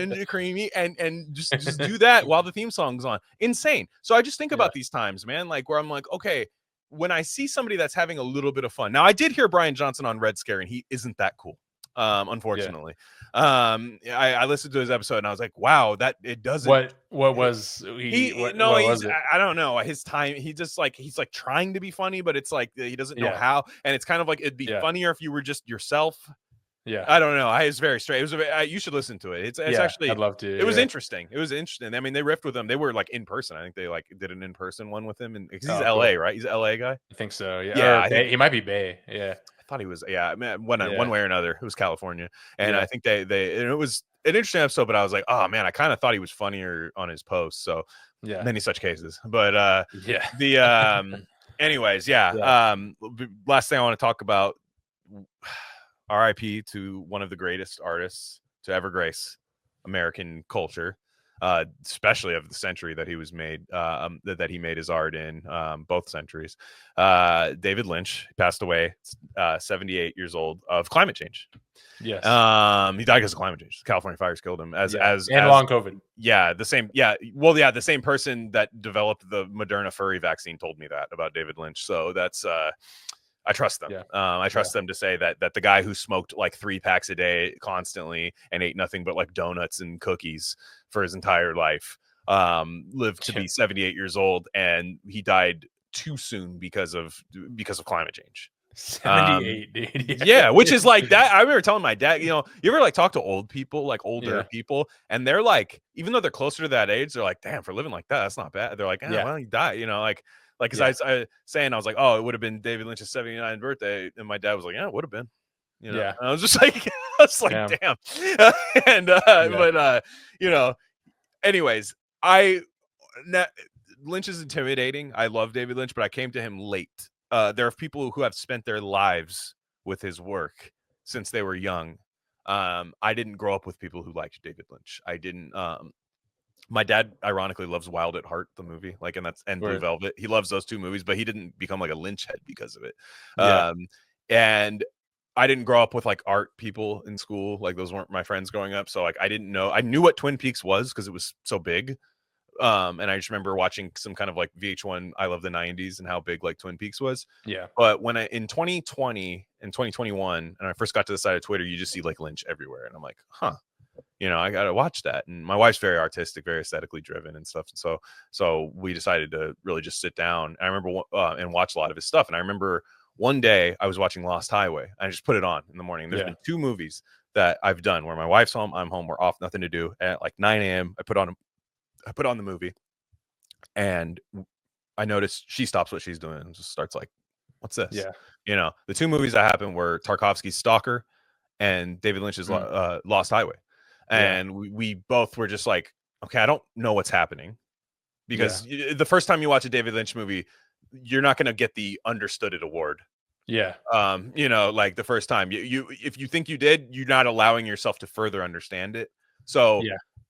Speaker 1: Ninja Creamy, and just do that while the theme song's on. Insane. So I just think about these times, man, like where I'm like, okay, when I see somebody that's having a little bit of fun. Now I did hear Bryan Johnson on Red Scare, and he isn't that cool. Unfortunately. I listened to his episode and I was like, wow, that it doesn't.
Speaker 2: What was he? What was it?
Speaker 1: I don't know. His time, he's like trying to be funny, but it's like he doesn't know how. And it's kind of like it'd be funnier if you were just yourself.
Speaker 2: Yeah,
Speaker 1: I don't know. It's very straight. You should listen to it. It's actually.
Speaker 2: I'd love to.
Speaker 1: It was interesting. It was interesting. I mean, they riffed with him. They were like in person. I think they like did an in-person one with him, and because he's LA, right? He's an LA guy.
Speaker 2: I think so. Yeah. He might be Bay. Yeah.
Speaker 1: I thought he was. Yeah. Man, one way or another, it was California, and I think they and it was an interesting episode. But I was like, oh man, I kind of thought he was funnier on his posts. So many such cases. But anyways, last thing I want to talk about. RIP to one of the greatest artists to ever grace American culture, especially of the century that he was made, that he made his art in, both centuries. David Lynch passed away, 78 years old, of climate change.
Speaker 2: Yes.
Speaker 1: He died because of climate change. California fires killed him as
Speaker 2: long COVID.
Speaker 1: Yeah, the same. Yeah, well, the same person that developed the Moderna furry vaccine told me that about David Lynch. So that's I trust them. I trust them to say that the guy who smoked like 3 packs a day constantly and ate nothing but like donuts and cookies for his entire life lived to be 78 years old, and he died too soon because of climate change.
Speaker 2: 78, dude.
Speaker 1: Yeah, which is like that. I remember telling my dad, you know, you ever like talk to old people, like older people, and they're like, even though they're closer to that age, they're like, damn, for living like that, that's not bad. They're like, well, he died, you know, like, because I was like, oh, it would have been David Lynch's 79th birthday, and my dad was like, yeah, it would have been, you know. And I was just like, damn. And but you know, anyways, Lynch is intimidating. I love David Lynch, but I came to him late. There are people who have spent their lives with his work since they were young. I didn't grow up with people who liked David Lynch. I didn't. My dad, ironically, loves Wild at Heart, the movie, like, and Blue Velvet. He loves those two movies, but he didn't become like a Lynch head because of it. And I didn't grow up with like art people in school. Like, those weren't my friends growing up. So like, I didn't know. I knew what Twin Peaks was because it was so big. And I just remember watching some kind of like VH1 I Love the 90s and how big like Twin Peaks was.
Speaker 2: Yeah.
Speaker 1: But when in 2020 and 2021, and I first got to the side of Twitter, you just see like Lynch everywhere. And I'm like, huh, I got to watch that. And my wife's very artistic, very aesthetically driven and stuff. And so we decided to really just sit down. I remember and watch a lot of his stuff. And I remember one day I was watching Lost Highway. I just put it on in the morning. There's been 2 movies that I've done where my wife's home, I'm home, we're off, nothing to do. At like 9 a.m. I put on the movie, and I noticed she stops what she's doing and just starts like, what's this?
Speaker 2: Yeah.
Speaker 1: The 2 movies that happened were Tarkovsky's Stalker and David Lynch's Lost Highway. And we both were just like, okay, I don't know what's happening, because the first time you watch a David Lynch movie, you're not going to get the understood it award.
Speaker 2: Yeah.
Speaker 1: Like the first time you if you think you did, you're not allowing yourself to further understand it. So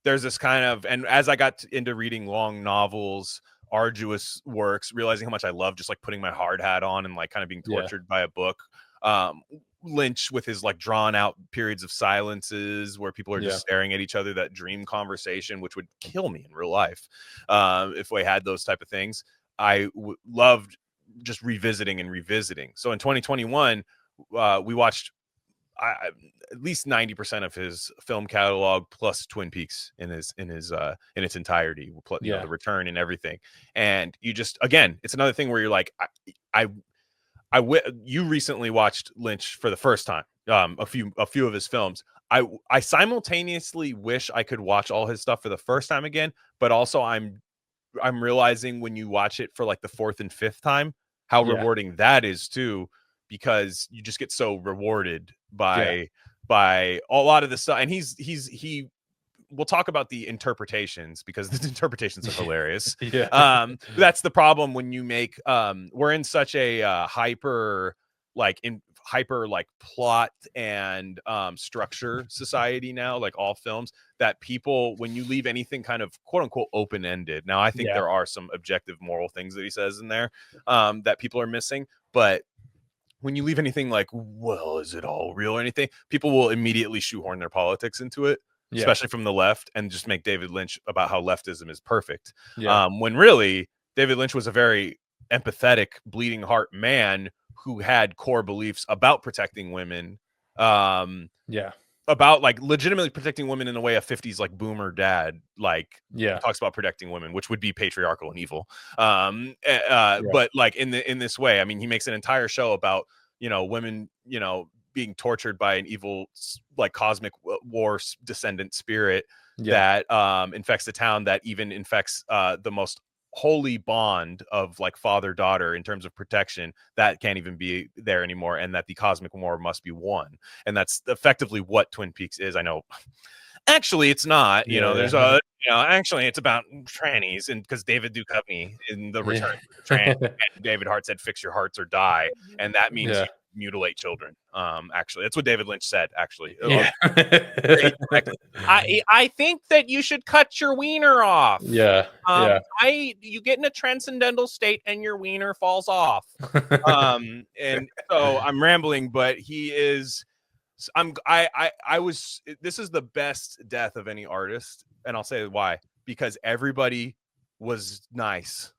Speaker 1: there's this kind of, and as I got into reading long novels, arduous works, realizing how much I love just like putting my hard hat on and like kind of being tortured by a book. Lynch with his like drawn out periods of silences where people are just staring at each other, that dream conversation, which would kill me in real life if we had those type of things. I loved just revisiting. So in 2021, we watched at least 90% of his film catalog plus Twin Peaks in its entirety, the Return and everything. And you just, again, it's another thing where you're like, you recently watched Lynch for the first time, a few of his films. I simultaneously wish I could watch all his stuff for the first time again, but also I'm realizing when you watch it for like the 4th and 5th time, how rewarding that is too, because you just get so rewarded by a lot of the stuff. And he we'll talk about the interpretations, because the interpretations are hilarious. That's the problem when you make we're in such a hyper plot and structure society now, like all films, that people, when you leave anything kind of quote unquote open-ended, now I think there are some objective moral things that he says in there that people are missing, but when you leave anything like, well, is it all real or anything, people will immediately shoehorn their politics into it, especially from the left, and just make David Lynch about how leftism is perfect. When really David Lynch was a very empathetic, bleeding heart man who had core beliefs about protecting women. About like legitimately protecting women in a way a 50s like boomer dad talks about protecting women, which would be patriarchal and evil. But like in this way, I mean, he makes an entire show about women being tortured by an evil like cosmic war descendant spirit that infects the town, that even infects the most holy bond of like father-daughter in terms of protection, that can't even be there anymore, and that the cosmic war must be won. And that's effectively what Twin Peaks is. I know actually it's not, there's actually it's about trannies, and because David Duchovny in The Return and David Hart said fix your hearts or die, and that means you mutilate children. Actually that's what David Lynch said, actually. I think that you should cut your wiener off. You get in a transcendental state and your wiener falls off. And so I'm rambling, but he is this is the best death of any artist, and I'll say why. Because everybody was nice.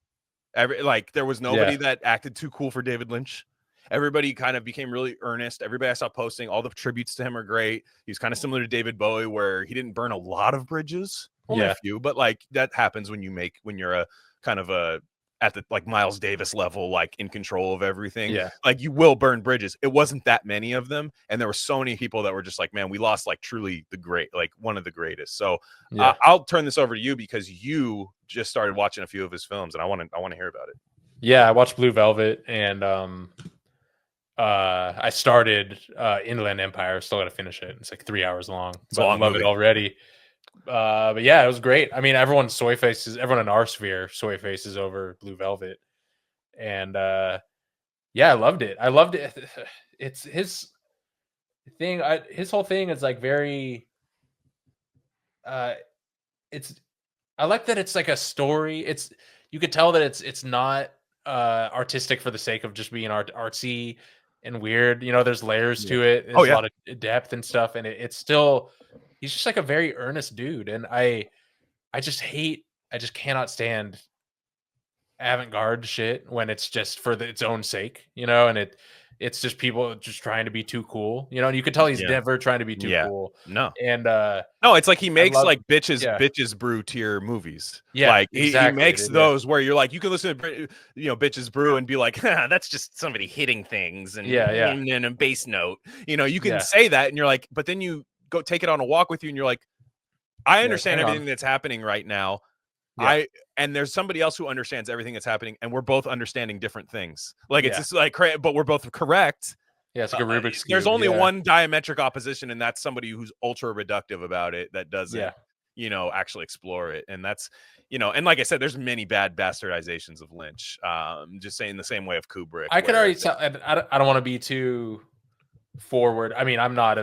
Speaker 1: There was nobody that acted too cool for David Lynch. Everybody kind of became really earnest. Everybody I saw posting, all the tributes to him are great. He's kind of similar to David Bowie, where he didn't burn a lot of bridges, only a few, but like that happens when you're a kind of a at the like Miles Davis level, like in control of everything. Like you will burn bridges. It wasn't that many of them, and there were so many people that were just like, man, we lost like truly the great, like one of the greatest. So I'll turn this over to you, because you just started watching a few of his films, and I want to hear about it.
Speaker 2: I watched Blue Velvet, and I started Inland Empire. Still got to finish it. It's like 3 hours long, but I love it already. But yeah, it was great. I mean, everyone in our sphere soy faces over Blue Velvet, and yeah, I loved it. It's his thing. His whole thing is like very. It's I like that it's like a story. You could tell that it's not artistic for the sake of just being artsy and weird. You know, there's layers to it. There's a lot of depth and stuff, and it's still he's just like a very earnest dude. And I just cannot stand avant-garde shit when it's just for its own sake, you know, and it's just people just trying to be too cool, you know, and you could tell he's never trying to be too cool.
Speaker 1: No.
Speaker 2: And
Speaker 1: no, it's like he makes like bitches brew tier movies.
Speaker 2: Yeah,
Speaker 1: like
Speaker 2: exactly.
Speaker 1: he makes those where you're like, you can listen to bitches brew and be like, that's just somebody hitting things and and a bass note. You know, you can say that and you're like, but then you go take it on a walk with you and you're like, I understand everything that's happening right now. And there's somebody else who understands everything that's happening, and we're both understanding different things. Like it's just like, but we're both correct.
Speaker 2: Yeah, it's like a Rubik's Cube.
Speaker 1: There's only one diametric opposition, and that's somebody who's ultra reductive about it that doesn't, actually explore it. And that's, and like I said, there's many bad bastardizations of Lynch. Just saying the same way of Kubrick.
Speaker 2: I could already tell. I don't want to be too forward. I mean, I'm not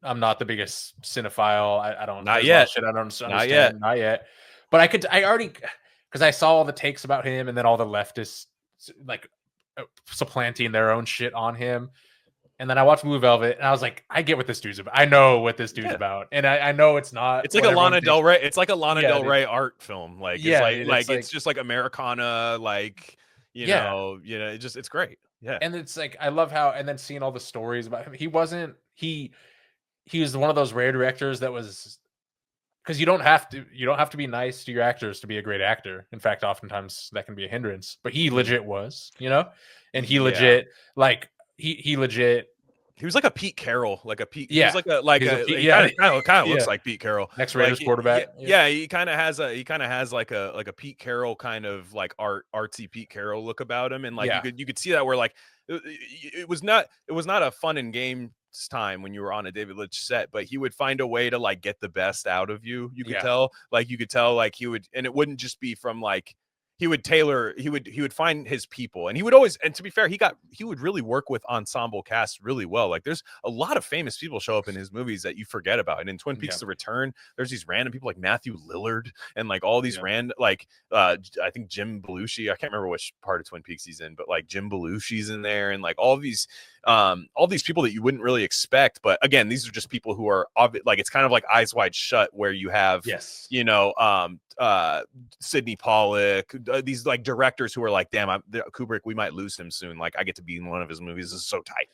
Speaker 2: the biggest cinephile. I don't.
Speaker 1: Not yet.
Speaker 2: Shit I don't understand. Not yet. But I already, because I saw all the takes about him and then all the leftists like supplanting their own shit on him. And then I watched Blue Velvet and I was like, I get what this dude's about. I know what this dude's about. And I know it's not.
Speaker 1: It's like a Lana Del Rey. It's like a Lana Del Rey art film. Like, it's just like Americana, like, you know, it's great. Yeah.
Speaker 2: And it's like, I love how, and then seeing all the stories about him. He was one of those rare directors that was, because you don't have to be nice to your actors to be a great actor. In fact, oftentimes that can be a hindrance. But he legit was, and he legit he legit.
Speaker 1: He was like a Pete Carroll, like a Pete.
Speaker 2: Yeah,
Speaker 1: he was he kind of looks like Pete Carroll,
Speaker 2: next Raiders quarterback.
Speaker 1: Yeah, he kind of has like a Pete Carroll kind of like artsy Pete Carroll look about him, and like you could see that where like it was not a fun and game time when you were on a David Lynch set, but he would find a way to like get the best out of you. You could tell like he would, and it wouldn't just be from like he would find his people, and he would always, and to be fair, he would really work with ensemble casts really well. Like there's a lot of famous people show up in his movies that you forget about. And in Twin Peaks The Return, there's these random people like Matthew Lillard and like all these random, like I think Jim Belushi, I can't remember which part of Twin Peaks he's in, but like Jim Belushi's in there, and like all these people that you wouldn't really expect. But again, these are just people who are like, it's kind of like Eyes Wide Shut, where you have Sidney Pollack, these like directors who are like, damn, Kubrick, we might lose him soon. Like I get to be in one of his movies. This is so tight.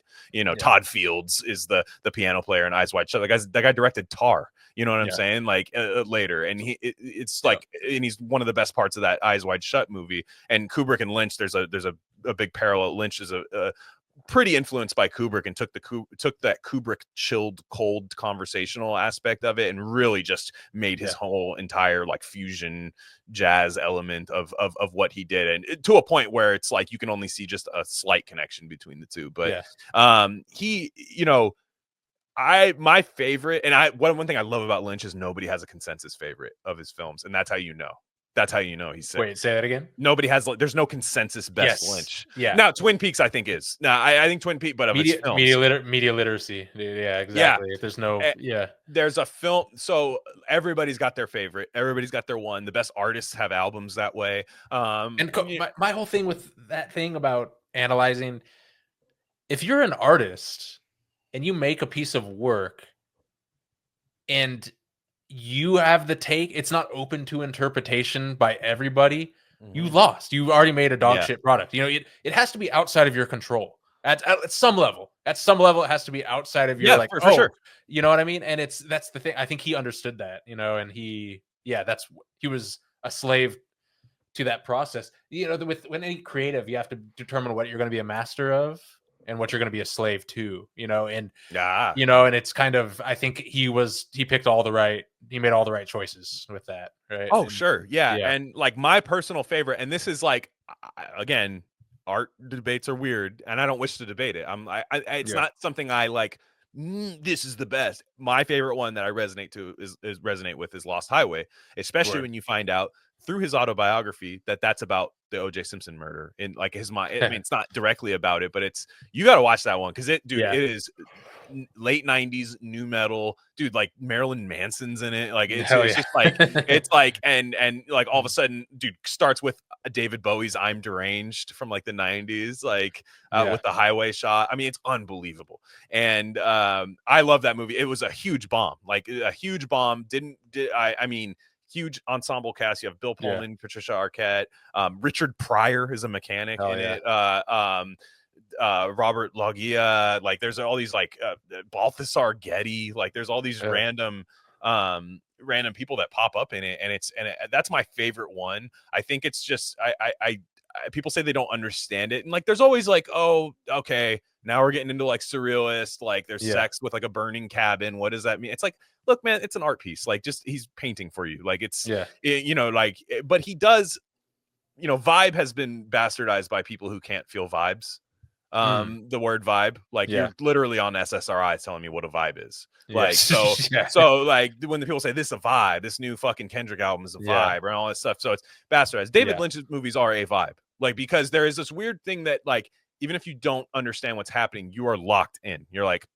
Speaker 1: Todd Fields is the piano player in Eyes Wide Shut. That guy directed Tar. You know what I'm saying? Like later, and it's like, and he's one of the best parts of that Eyes Wide Shut movie. And Kubrick and Lynch, there's a big parallel. Lynch is a pretty influenced by Kubrick and took that Kubrick chilled, cold conversational aspect of it and really just made his whole entire like fusion jazz element of what he did, and to a point where it's like you can only see just a slight connection between the two. But my favorite, and one thing I love about Lynch is nobody has a consensus favorite of his films, and that's how you know. That's how you know he's sick.
Speaker 2: Wait, say that again.
Speaker 1: Nobody has, there's no consensus best Lynch. Yeah. Now Twin Peaks, I think is. Now I think Twin Peaks, but of his films.
Speaker 2: Media literacy. Yeah, exactly. Yeah. There's no.
Speaker 1: There's a film. So everybody's got their favorite. Everybody's got their one. The best artists have albums that way.
Speaker 2: My whole thing with that thing about analyzing, if you're an artist and you make a piece of work, and you have the take, it's not open to interpretation by everybody, you lost. You've already made a dog shit product. It has to be outside of your control at some level. At some level, it has to be outside of your
Speaker 1: for sure.
Speaker 2: You know what I mean? And that's the thing. I think he understood that, and he was a slave to that process. When any creative, you have to determine what you're going to be a master of and what you're going to be a slave to, and it's kind of, I think he made all the right choices with that. Right.
Speaker 1: Oh, sure. Yeah. And like my personal favorite, and this is like, again, art debates are weird and I don't wish to debate it. It's not something I like this is the best. My favorite one that I resonate with is Lost Highway, especially when you find out through his autobiography that that's about the O.J. Simpson murder in like his mind. I mean, it's not directly about it, but you got to watch that one because it is late 90s new metal, dude. Like Marilyn Manson's in it. Like it's just like it's like and like all of a sudden, dude, starts with David Bowie's "I'm Deranged" from like the 90s, like with the highway shot. I mean, it's unbelievable, and I love that movie. It was a huge bomb, like a huge bomb. I mean, huge ensemble cast. You have Bill Pullman, Patricia Arquette, Richard Pryor is a mechanic in it. Robert Loggia, like there's all these like Balthasar Getty, like there's all these random people that pop up in it, and that's my favorite one. I think it's just I people say they don't understand it, and like there's always like, oh, okay, now we're getting into like surrealist, like there's sex with like a burning cabin. What does that mean? It's like, look, man, it's an art piece. Like just he's painting for you. Like it's but he does, vibe has been bastardized by people who can't feel vibes. The word vibe, like you're literally on SSRI telling me what a vibe is. Like so like when the people say this is a vibe, this new fucking Kendrick album is a vibe, and all this stuff, so it's bastardized. David Lynch's movies are a vibe, like because there is this weird thing that like even if you don't understand what's happening, you are locked in. You're like,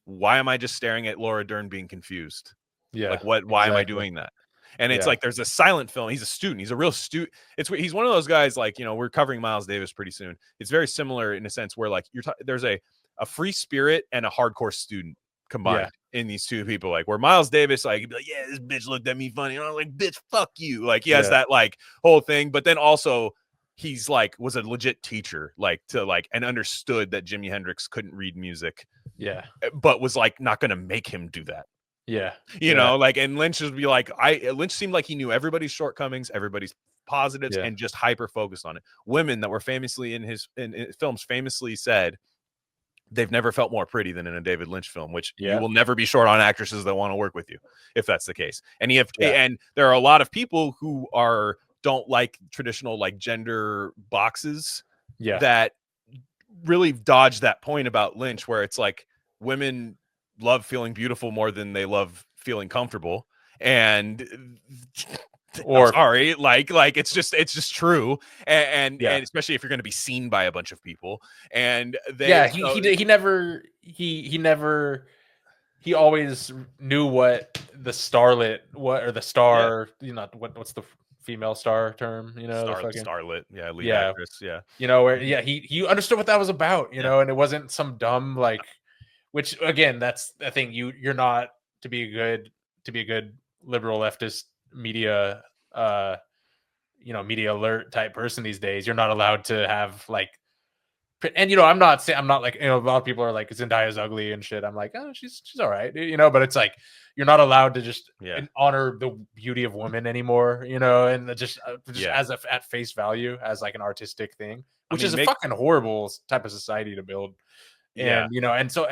Speaker 1: why am I just staring at Laura Dern being confused? Like why am I doing that? And it's like there's a silent film. He's a student. He's a real student. He's one of those guys, like, we're covering Miles Davis pretty soon. It's very similar in a sense where like there's a free spirit and a hardcore student combined in these two people. Like where Miles Davis, like, yeah, this bitch looked at me funny. And I'm like, bitch, fuck you. Like he has that like whole thing. But then also he's like was a legit teacher, like and understood that Jimi Hendrix couldn't read music. But was like not gonna make him do that. Like, and Lynch would be like, Lynch seemed like he knew everybody's shortcomings, everybody's positives, and just hyper focused on it. Women that were famously in his films famously said they've never felt more pretty than in a David Lynch film, which you will never be short on actresses that want to work with you if that's the case. And and there are a lot of people who don't like traditional like gender boxes that really dodge that point about Lynch, where it's like women love feeling beautiful more than they love feeling comfortable, and sorry, like it's just true, and especially if you're going to be seen by a bunch of people, and
Speaker 2: he always knew what the starlet what's the female star term,
Speaker 1: starlet, lead actress,
Speaker 2: where he understood what that was about, and it wasn't some dumb like. Which again, that's the thing. You're not to be a good liberal leftist media, media alert type person these days. You're not allowed to have like, and I'm not like a lot of people are like Zendaya's ugly and shit. I'm like, oh, she's all right, but it's like you're not allowed to just honor the beauty of women anymore, and just as at face value as like an artistic thing, which is a fucking horrible type of society to build. And and so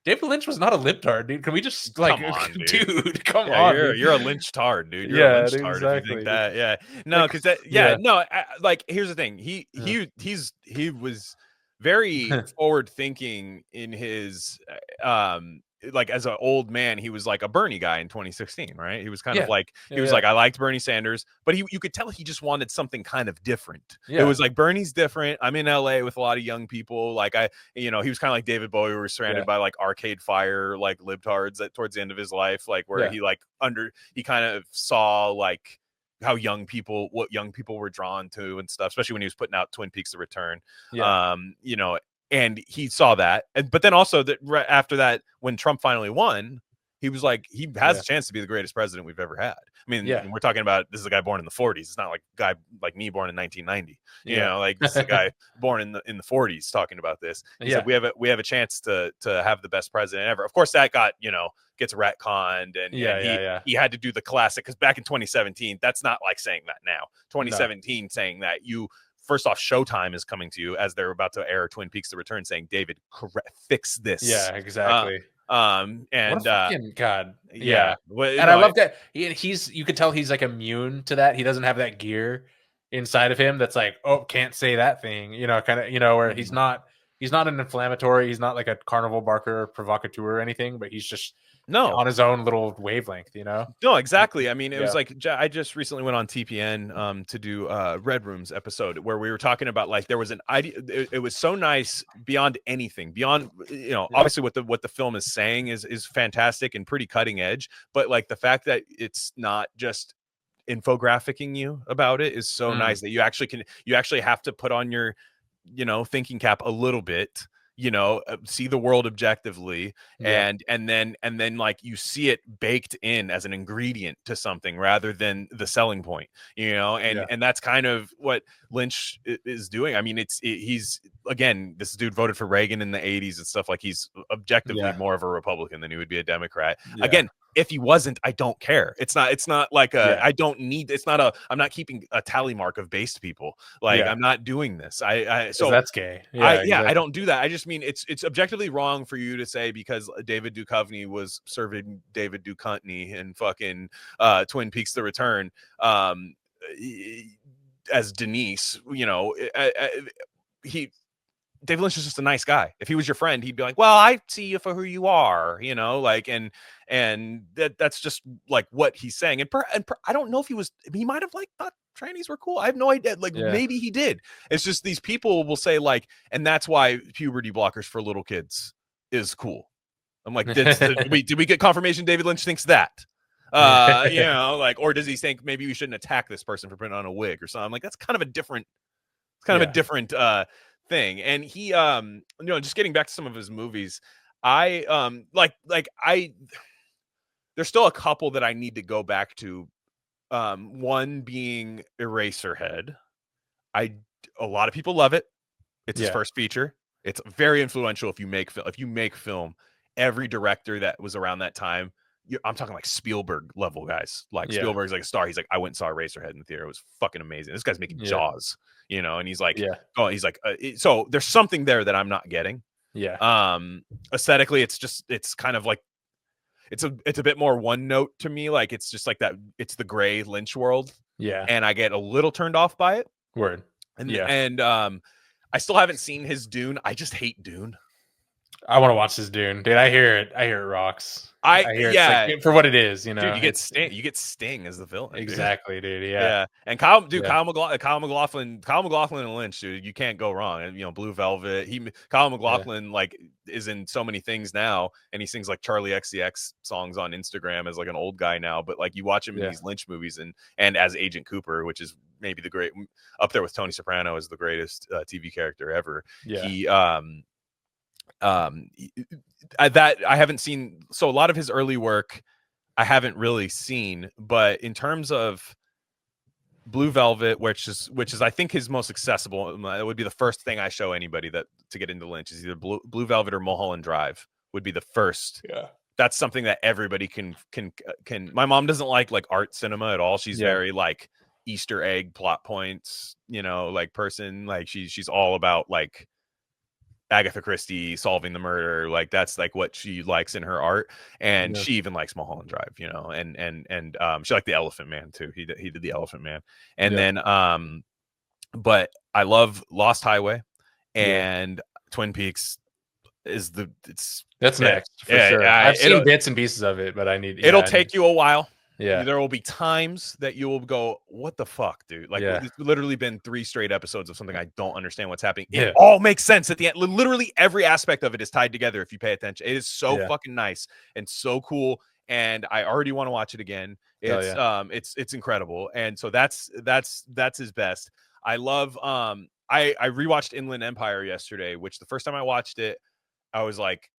Speaker 2: David Lynch was not a libtard, dude. Can we just like, come on, dude? Come on,
Speaker 1: you're a Lynch tard, dude. You're a Lynch tard exactly, if you think that. No, because no. Like, here's the thing. He was very forward thinking in his like as an old man. He was like a Bernie guy in 2016, right? He was kind of like was like, I liked Bernie Sanders, but you could tell he just wanted something kind of different. It was like, Bernie's different. I'm in LA with a lot of young people. Like he was kind of like David Bowie. We were surrounded by like Arcade Fire, like libtards towards the end of his life, like where he kind of saw like what young people were drawn to and stuff, especially when he was putting out Twin Peaks: The Return. And he saw that, but then also that after that, when Trump finally won, he was like, he has a chance to be the greatest president we've ever had. I mean, we're talking about, this is a guy born in the 40s. It's not like a guy like me born in 1990. Like this is a guy born in the 40s talking about this. He said, we have a chance to have the best president ever. Of course, that got gets retconned, and he had to do the classic, because back in 2017, that's not like saying that now. 2017 saying that first off, Showtime is coming to you as they're about to air Twin Peaks: The Return, saying, David, fix this.
Speaker 2: Yeah, exactly.
Speaker 1: And
Speaker 2: God,
Speaker 1: well,
Speaker 2: and I love that you could tell he's like immune to that. He doesn't have that gear inside of him that's like, oh, can't say that thing, kind of, where he's not he's not an inflammatory. He's not like a carnival barker, provocateur, or anything. But he's just on his own little wavelength,
Speaker 1: No, exactly. I mean, it was like I just recently went on TPN to do Red Rooms episode where we were talking about like there was an idea. It was so nice beyond anything, beyond obviously what the film is saying is fantastic and pretty cutting edge, but like the fact that it's not just infographicing you about it is so nice that you actually have to put on your thinking cap a little bit, see the world objectively, and then like you see it baked in as an ingredient to something rather than the selling point, and that's kind of what Lynch is doing. I mean, he's again, this dude voted for Reagan in the 80s and stuff. Like, he's objectively more of a Republican than he would be a Democrat. Again, if he wasn't, I don't care. It's not like I don't need. I'm not keeping a tally mark of based people. Like, I'm not doing this. So
Speaker 2: that's gay.
Speaker 1: Exactly. I don't do that. I just mean it's objectively wrong for you to say because David Duchovny was serving David Duchovny in fucking Twin Peaks: The Return as Denise. David Lynch is just a nice guy. If he was your friend, he'd be like, well, I see you for who you are, like, and that's just like what he's saying. And I don't know if he might have like thought trannies were cool. I have no idea. Like, maybe he did. It's just these people will say like, and that's why puberty blockers for little kids is cool. I'm like, did we get confirmation David Lynch thinks that? Like, or does he think maybe we shouldn't attack this person for putting on a wig or something? I'm like, that's kind of a different, thing. And he just getting back to some of his movies, there's still a couple that I need to go back to. One being Eraserhead. A lot of people love it. It's his first feature. It's very influential if you make film. Every director that was around that time, I'm talking like Spielberg level guys. Like, Spielberg's like a star. He's like, I went and saw Eraserhead in the theater. It was fucking amazing. This guy's making Jaws, and he's like, so there's something there that I'm not getting. Aesthetically, it's kind of like, it's a bit more one note to me. Like, it's just like that. It's the gray Lynch world. And I get a little turned off by it.
Speaker 2: Word.
Speaker 1: And I still haven't seen his Dune. I just hate Dune.
Speaker 2: I want to watch this Dune, dude. I hear it rocks. I hear it's like, for what it is, Dude,
Speaker 1: you get Sting as the villain.
Speaker 2: Exactly, dude.
Speaker 1: And Kyle MacLachlan and Lynch, dude, you can't go wrong. And Blue Velvet. Kyle MacLachlan like is in so many things now, and he sings like Charlie XCX songs on Instagram as like an old guy now. But like, you watch him in these Lynch movies and as Agent Cooper, which is maybe the great, up there with Tony Soprano, as the greatest TV character ever. He that I haven't seen. So a lot of his early work I haven't really seen, but in terms of Blue Velvet, which is I think his most accessible, it would be the first thing I show anybody that to get into Lynch is either Blue Velvet or Mulholland Drive would be the first. That's something that everybody can. My mom doesn't like art cinema at all. She's very like Easter egg plot points, like person. Like she's all about like Agatha Christie solving the murder. Like, that's like what she likes in her art. And she even likes Mulholland Drive, and she liked The Elephant Man too. He did The Elephant Man. And then but I love Lost Highway, and Twin Peaks is
Speaker 2: that's next for sure. I've seen bits and pieces of it, but it'll
Speaker 1: take you a while. There will be times that you will go, what the fuck, dude? Like, it's literally been 3 straight episodes of something I don't understand what's happening. It all makes sense at the end. Literally every aspect of it is tied together if you pay attention. It is so fucking nice and so cool, and I already want to watch it again. It's incredible. And so that's his best. I love I rewatched Inland Empire yesterday, which the first time I watched it, I was like,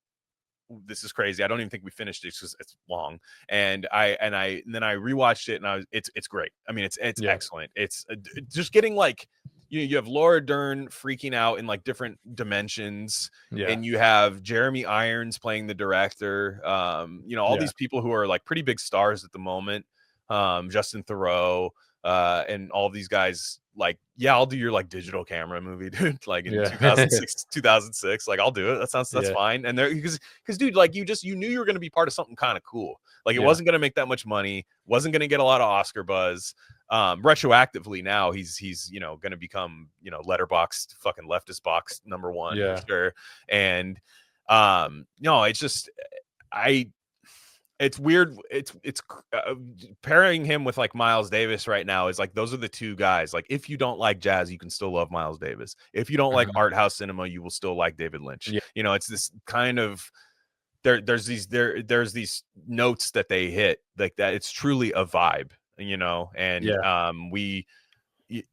Speaker 1: this is crazy. I don't even think we finished it because it's long. And then I rewatched it, and it's great. I mean, it's excellent. It's just getting like, you have Laura Dern freaking out in like different dimensions, and you have Jeremy Irons playing the director. All these people who are like pretty big stars at the moment. Justin Theroux, and all these guys. Like, I'll do your like digital camera movie, dude. Like in 2006, like I'll do it. That's fine. And there, because dude, like you knew you were going to be part of something kind of cool. Like, it wasn't going to make that much money, wasn't going to get a lot of Oscar buzz. retroactively now he's you know going to become, you know, letterboxed fucking leftist box #1 for sure. And no, it's just it's weird. It's pairing him with like Miles Davis right now is like, those are the two guys. Like, if you don't like jazz, you can still love Miles Davis. If you don't like art house cinema, you will still like David Lynch. You know, it's this kind of there's these notes that they hit like that. It's truly a vibe, you know. And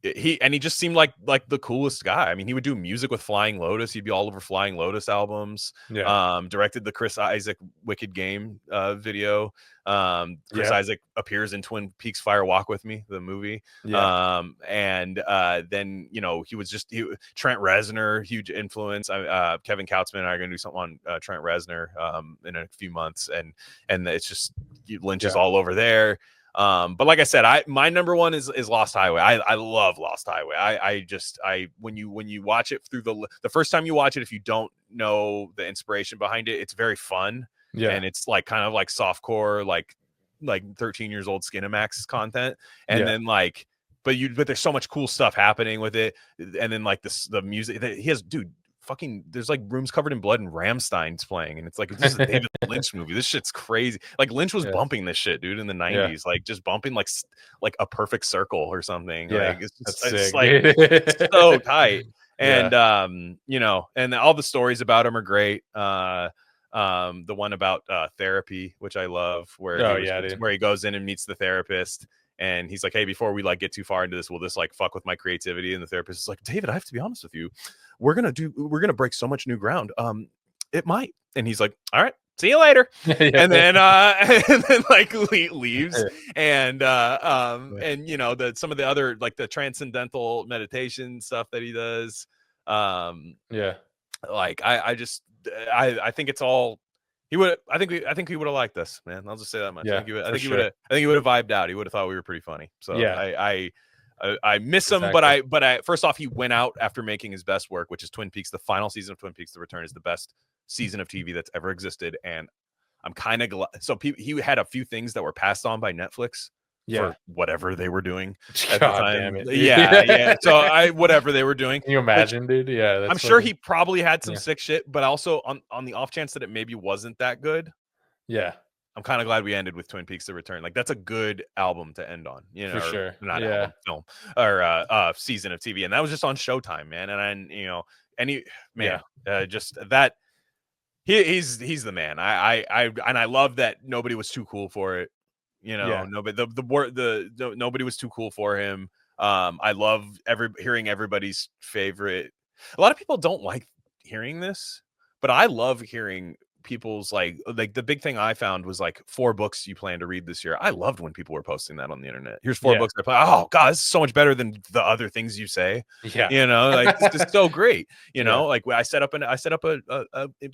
Speaker 1: he just seemed like the coolest guy. I mean, he would do music with Flying Lotus. He'd be all over Flying Lotus albums. Directed the Chris Isaac Wicked Game video. Chris Isaac appears in Twin Peaks Fire Walk with Me, the movie. And then, you know, Trent Reznor, huge influence. Kevin Kautzman and I are going to do something on Trent Reznor in a few months. And it's just Lynch is all over there. But like I said, my #1 is Lost Highway. I love Lost Highway. I when you watch it through the first time you watch it, if you don't know the inspiration behind it, it's very fun. And it's like kind of like softcore, like 13 years old Skinamax content. And then like, but there's so much cool stuff happening with it. And then like the music that he has, dude, fucking, there's like rooms covered in blood and Rammstein's playing, and it's like, this is a David Lynch movie. This shit's crazy. Like Lynch was bumping this shit, dude, in the 90s, like just bumping like A Perfect Circle or something. Like it's like so tight. And you know, and all the stories about him are great. The one about therapy, which I love, where he goes in and meets the therapist. And he's like, hey, before we like get too far into this, will this like fuck with my creativity? And the therapist is like, David, I have to be honest with you. We're gonna break so much new ground. It might. And he's like, all right, see you later. And then like leaves. And you know, some of the other like the transcendental meditation stuff that he does. Like I think it's all. I think he would have liked this, man. I'll just say that much. I think he would have vibed out. He would have thought we were pretty funny. So I miss him, but I first off, he went out after making his best work, which is Twin Peaks. The final season of Twin Peaks: The Return is the best season of TV that's ever existed, and I'm kind of glad. So he had a few things that were passed on by Netflix for whatever they were doing at the time. Damn it. So whatever they were doing.
Speaker 2: Can you imagine, dude? Yeah,
Speaker 1: I'm sure he probably had some sick shit, but also on the off chance that it maybe wasn't that good. I'm kind of glad we ended with Twin Peaks: The Return. Like, that's a good album to end on, you know,
Speaker 2: for sure.
Speaker 1: Not album, film, or season of TV, and that was just on Showtime, man. And you know, just that he's the man. I love that nobody was too cool for it. You know, nobody was too cool for him. I love hearing everybody's favorite. A lot of people don't like hearing this, but I love hearing people's like the big thing I found was like 4 books you plan to read this year. I loved when people were posting that on the internet. Here's 4 books I play. Oh god, this is so much better than the other things you say. You know, like it's just so great. You know, like I set up a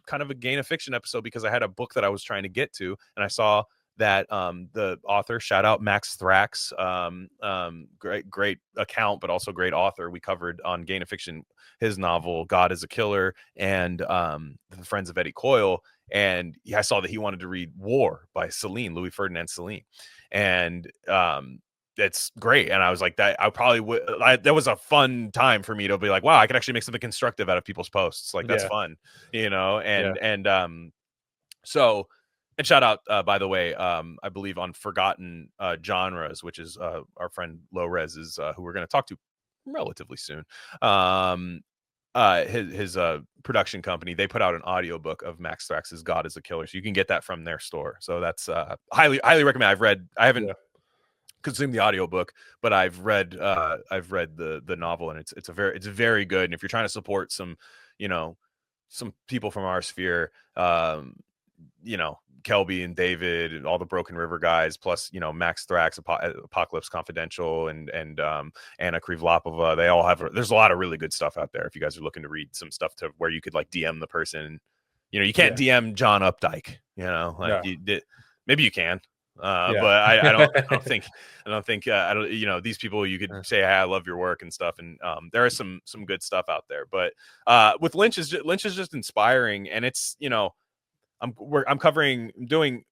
Speaker 1: kind of a Gain of Fiction episode because I had a book that I was trying to get to, and I saw that the author, shout out Max Thrax, great account, but also great author. We covered on Gain of Fiction his novel God is a Killer and The Friends of Eddie Coyle. And I saw that he wanted to read War by Louis Ferdinand Celine. And it's great. And I was like, that I probably would. That was a fun time for me to be like, wow, I could actually make something constructive out of people's posts. Like, that's fun, you know? And so, and shout out, by the way, I believe on Forgotten Genres, which is our friend Low Res is who we're going to talk to relatively soon. His production company, they put out an audiobook of Max Thrax's God is a Killer, so you can get that from their store. So that's highly recommend. I haven't consumed the audiobook, but I've read the novel, and it's very good. And if you're trying to support some people from our sphere, you know, Kelby and David and all the Broken River guys, plus, you know, Max Thrax, Apocalypse Confidential, and Anna Krivlapova. They all have. There's a lot of really good stuff out there. If you guys are looking to read some stuff to where you could like DM the person, you know, you can't DM John Updike. You know, like maybe you can, but I don't think. You know, these people you could say, hey, I love your work and stuff, and there is some good stuff out there. But with Lynch is just inspiring, and it's, you know. I'm doing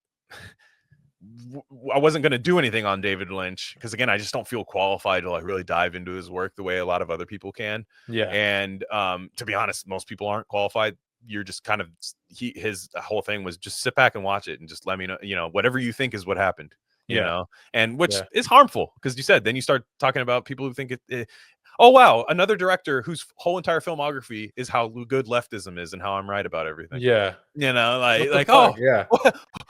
Speaker 1: I wasn't going to do anything on David Lynch because, again, I just don't feel qualified to like really dive into his work the way a lot of other people can.
Speaker 2: Yeah.
Speaker 1: And to be honest, most people aren't qualified. You're just kind of his whole thing was just sit back and watch it and just let me know, you know, whatever you think is what happened, you know, and which is harmful because you said then you start talking about people who think oh, wow, another director whose whole entire filmography is how good leftism is and how I'm right about everything.
Speaker 2: Yeah.
Speaker 1: You know, like
Speaker 2: fuck? Yeah.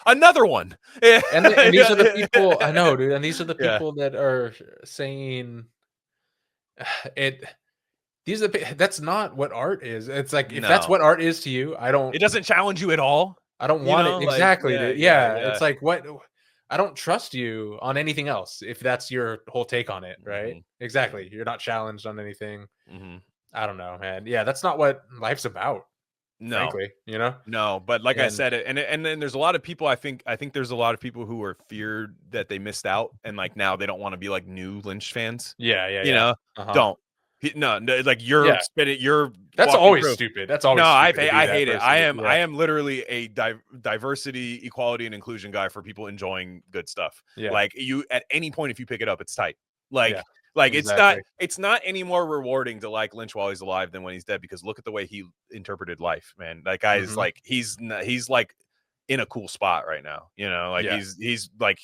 Speaker 1: another one.
Speaker 2: And these are the people I know, dude. And these are the people that are saying it. That's not what art is. It's like if that's what art is to you,
Speaker 1: it doesn't challenge you at all.
Speaker 2: I don't want it. Exactly.
Speaker 1: Like,
Speaker 2: dude. It's like what I don't trust you on anything else if that's your whole take on it, right? Mm-hmm. Exactly. You're not challenged on anything.
Speaker 1: Mm-hmm.
Speaker 2: I don't know, man. Yeah, that's not what life's about.
Speaker 1: No,
Speaker 2: frankly, you know.
Speaker 1: No, but like I said, and then there's a lot of people. I think there's a lot of people who are feared that they missed out, and like now they don't want to be like new Lynch fans.
Speaker 2: Yeah.
Speaker 1: You know, don't. No, like you're spinning.
Speaker 2: That's always stupid. That's always.
Speaker 1: No, I hate it. I am literally a diversity, equality, and inclusion guy for people enjoying good stuff.
Speaker 2: Yeah.
Speaker 1: Like you, at any point, if you pick it up, it's tight. Like. Yeah. Like it's not any more rewarding to like Lynch while he's alive than when he's dead, because look at the way he interpreted life, man. That guy is like he's like in a cool spot right now, you know. Like he's like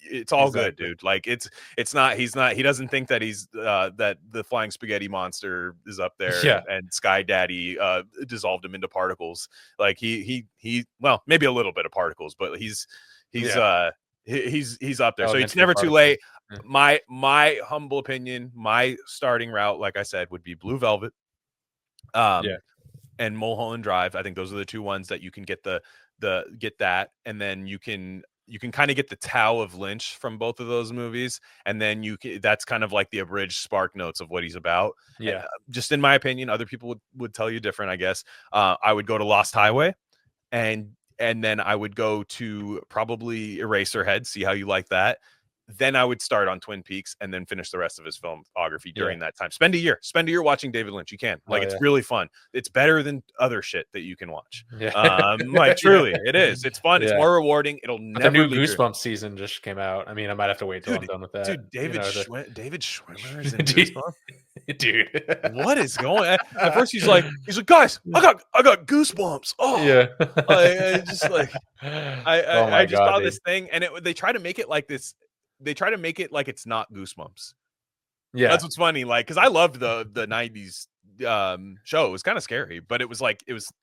Speaker 1: it's all good, dude. Like it's not he doesn't think that he's that the flying spaghetti monster is up there and Sky Daddy dissolved him into particles. Like he well, maybe a little bit of particles, but he's up there. So it's never too late. My humble opinion, my starting route, like I said, would be Blue Velvet, and Mulholland Drive. I think those are the two ones that you can get get that, and then you can kind of get the Tao of Lynch from both of those movies, and then that's kind of like the abridged spark notes of what he's about.
Speaker 2: Yeah,
Speaker 1: just in my opinion, other people would tell you different, I guess. I would go to Lost Highway, and then I would go to probably Eraserhead, see how you like that. Then I would start on Twin Peaks and then finish the rest of his filmography during that time. Spend a year watching David Lynch. You can. Like, it's really fun. It's better than other shit that you can watch. Like truly, it is. It's fun. It's more rewarding. It'll never.
Speaker 2: The new Goosebumps season just came out. I mean, I might have to wait till I'm done with that.
Speaker 1: Dude, David Schwimmer is in Goosebumps.
Speaker 2: Dude,
Speaker 1: what is going on? At first he's like, guys, I got goosebumps. Oh yeah. I just like I just saw this thing, and they try to make it like this. They try to make it like it's not Goosebumps. Yeah, that's what's funny. Like, because I loved the 90s show. It was kind of scary, but it was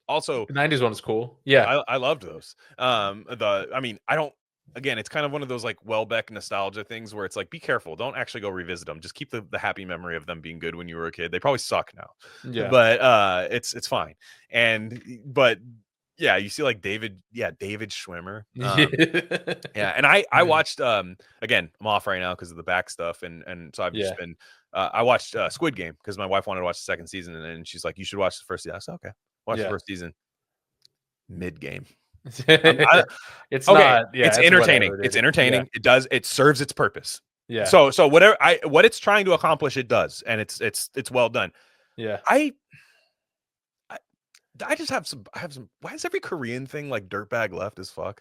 Speaker 1: also
Speaker 2: the 90s one was cool. Yeah,
Speaker 1: I loved those. Again, it's kind of one of those like Welbeck nostalgia things where it's like, be careful, don't actually go revisit them. Just keep the happy memory of them being good when you were a kid. They probably suck now. Yeah, but it's fine. But yeah, you see like David Schwimmer. And I watched again, I'm off right now because of the back stuff, and so I've just been I watched Squid Game because my wife wanted to watch the second season, and then she's like, you should watch the first season. I said, okay, watch the first season. Mid game. It's entertaining. It's entertaining. Yeah. It serves its purpose. Yeah. So what it's trying to accomplish, it does, and it's well done.
Speaker 2: Yeah.
Speaker 1: I have some. Why is every Korean thing like dirtbag left as fuck?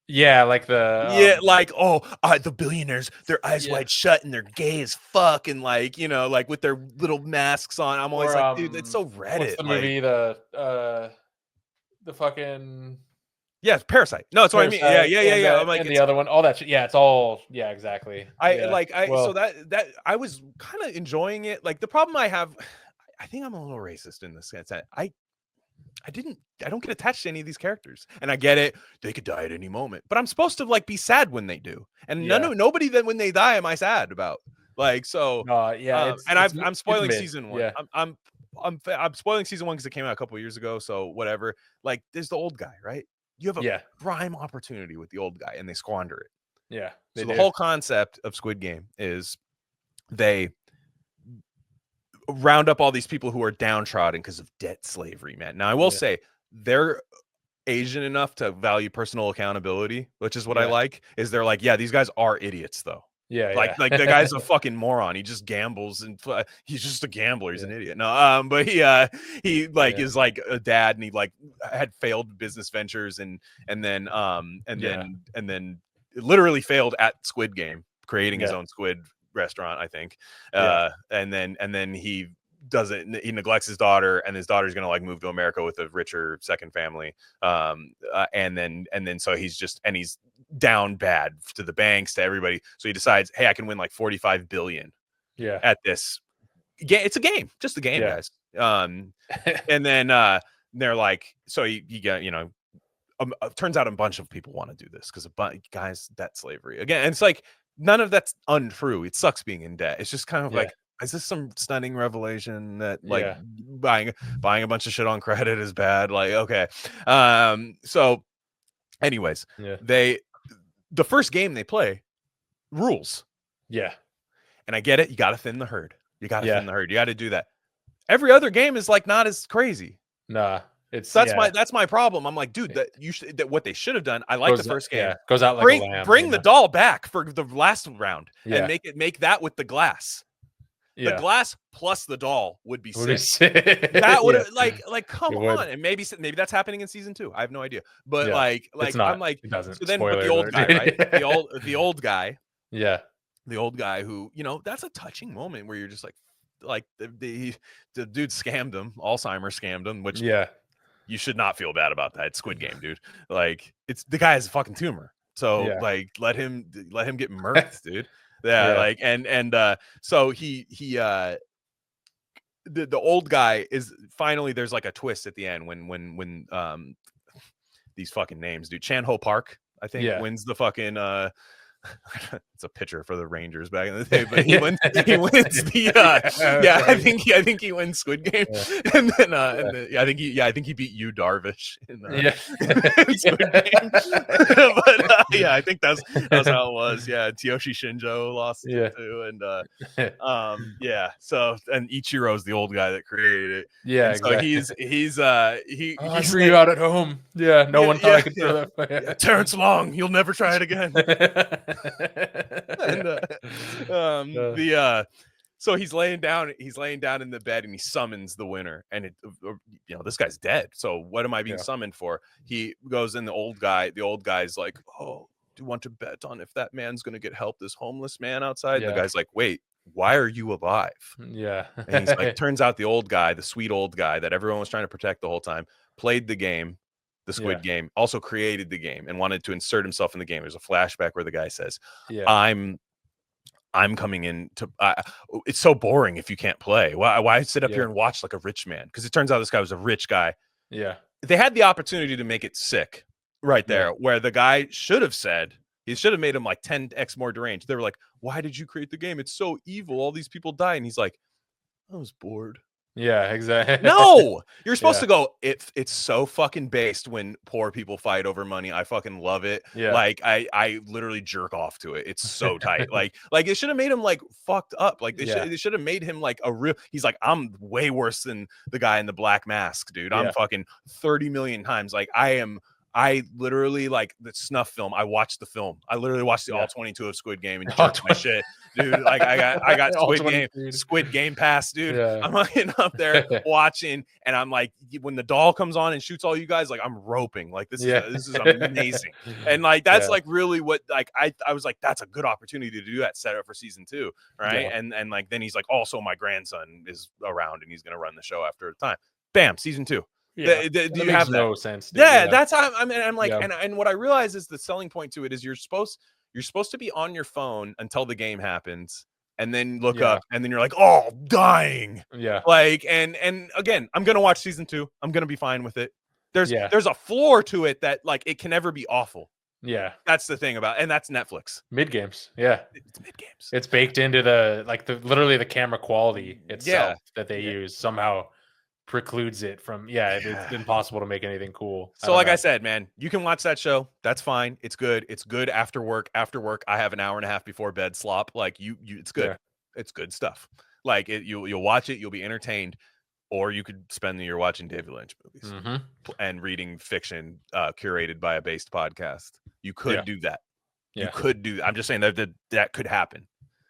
Speaker 2: Yeah, like
Speaker 1: the billionaires, their eyes wide shut and they're gay as fuck, and like, you know, like with their little masks on. I'm always like, dude, it's so Reddit.
Speaker 2: What's the movie? The fucking
Speaker 1: Parasite. No, that's what I mean. Yeah.
Speaker 2: I'm like, and the other one, all that shit. Yeah, it's all. Yeah, exactly.
Speaker 1: So that I was kind of enjoying it. Like the problem I have, I think I'm a little racist in this sense. I don't get attached to any of these characters, and I get it. They could die at any moment, but I'm supposed to like be sad when they do, and nobody then when they die am I sad about. Like, so I'm spoiling season one. Yeah. I'm spoiling season one because it came out a couple of years ago. So whatever. Like, there's the old guy, right? You have a prime opportunity with the old guy, and they squander it.
Speaker 2: Yeah.
Speaker 1: So the whole concept of Squid Game is they round up all these people who are downtrodden because of debt slavery, man. Now I will say they're Asian enough to value personal accountability, which is what I like. Is they're like, these guys are idiots though.
Speaker 2: Yeah,
Speaker 1: like the guy's a fucking moron. He just gambles and he's just a gambler. He's an idiot. No, but he is like a dad, and he like had failed business ventures and then literally failed at Squid Game, creating his
Speaker 2: Yeah.
Speaker 1: own squid restaurant, I think.
Speaker 2: Yeah.
Speaker 1: And then he he neglects his daughter, and his daughter's gonna like move to America with a richer second family. And then so he's down bad to the banks, to everybody. So he decides, hey, I can win like 45 billion at this. Yeah, it's a game, just a game, guys. And then they're like, so he got, turns out a bunch of people want to do this because guys, debt slavery again. And it's like, none of that's untrue. It sucks being in debt. It's just kind of like, is this some stunning revelation that like buying a bunch of shit on credit is bad? Like, okay. So anyways, the first game they play rules.
Speaker 2: Yeah.
Speaker 1: And I get it. You got to thin the herd. You got to thin the herd. You got to do that. Every other game is like not as crazy.
Speaker 2: Nah.
Speaker 1: That's my problem. I'm like, dude, that what they should have done. I like the first game.
Speaker 2: Goes out like a lamb.
Speaker 1: Bring the doll back for the last round and make that with the glass. The glass plus the doll would be sick. That would like come on, and maybe that's happening in season 2. I have no idea, but I'm like, so then but the old guy, right? the old guy, the old guy who, that's a touching moment where you're just like the dude scammed him, Alzheimer's scammed him, which you should not feel bad about that. It's Squid Game, dude. Like, it's the guy has a fucking tumor, so like let him get murked, dude. Like so he the old guy is finally, there's like a twist at the end when these fucking names, dude. Chan Ho Park, I think, wins the fucking it's a pitcher for the Rangers back in the day, but he wins the I think he wins Squid Game, and then I think he beat Yu Darvish in Squid Game. But I think that's how it was. Tyoshi Shinjo lost it too, and so, and Ichiro's the old guy that created it. So
Speaker 2: I threw you out at home. No one thought I could throw that.
Speaker 1: Terrence Long, you'll never try it again. And so he's laying down in the bed, and he summons the winner, and this guy's dead, so what am I being summoned for? He goes in, the old guy's like, oh, do you want to bet on if that man's gonna get help, this homeless man outside? The guy's like, wait, why are you alive? And he's like, turns out the old guy, the sweet old guy that everyone was trying to protect the whole time, played the game, the Squid Game, also created the game and wanted to insert himself in the game. There's a flashback where the guy says, I'm coming in to it's so boring if you can't play. Why sit up here and watch like a rich man? Because it turns out this guy was a rich guy. They had the opportunity to make it sick right there, where the guy should have said, he should have made him like 10x more deranged. They were like, why did you create the game? It's so evil. All these people die. And he's like, I was bored.
Speaker 2: Exactly.
Speaker 1: No, you're supposed to go, it's so fucking based when poor people fight over money. I fucking love it. Like I literally jerk off to it. It's so tight. like it should have made him like fucked up. Like they should have made him like a real, he's like, I'm way worse than the guy in the black mask, dude. I'm fucking 30 million times. Like I literally, like the snuff film, I watched the film. I literally watched all 22 of Squid Game and jerked my shit, dude. Like I got Squid Game Pass, dude. I'm fucking up there watching, and I'm like, when the doll comes on and shoots all you guys, like I'm roping. Like this is amazing. And like that's like really what, like I was like, that's a good opportunity to do that setup for season 2, right? And like then he's like, also my grandson is around and he's gonna run the show after a time. Bam, season 2. Do you have
Speaker 2: no sense? Dude.
Speaker 1: That's how I'm like, and what I realize is the selling point to it is you're supposed to be on your phone until the game happens, and then look up, and then you're like, oh, dying. Like, and again, I'm gonna watch season 2. I'm gonna be fine with it. There's a floor to it that like it can never be awful. That's the thing about, and that's Netflix
Speaker 2: mid games.
Speaker 1: It's mid games.
Speaker 2: It's baked into literally the camera quality itself that they use somehow precludes it from it's impossible to make anything cool.
Speaker 1: So like I said, man, you can watch that show. That's fine. It's good after work. I have an hour and a half before bed slop. Like it's good. It's good stuff. Like you'll watch it, you'll be entertained, or you could spend the year watching David Lynch movies and reading fiction curated by a based podcast. You could do that. You could do. I'm just saying that could happen.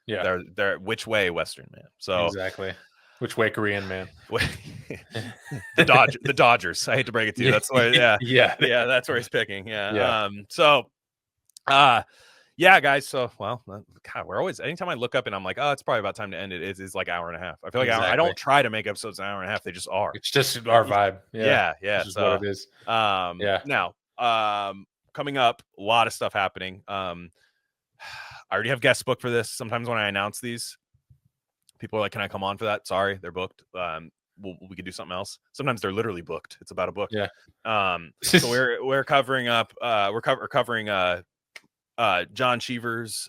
Speaker 1: They're which way Western man. So
Speaker 2: exactly. Which way Korean man?
Speaker 1: The Dodgers. I hate to break it to you. That's where that's where he's picking. So Yeah, guys. So, well, God, we're always, anytime I look up and I'm like, oh, it's probably about time to end it. It's like hour and a half. I feel like I don't try to make episodes an hour and a half. They just are.
Speaker 2: It's just our vibe.
Speaker 1: Yeah.
Speaker 2: It's just what it is.
Speaker 1: Now, coming up, a lot of stuff happening. I already have guest book for this. Sometimes when I announce these, people are like, can I come on for that? Sorry, they're booked. We could do something else. Sometimes they're literally booked. It's about a book.
Speaker 2: Yeah.
Speaker 1: So we're covering up. We're covering John Cheever's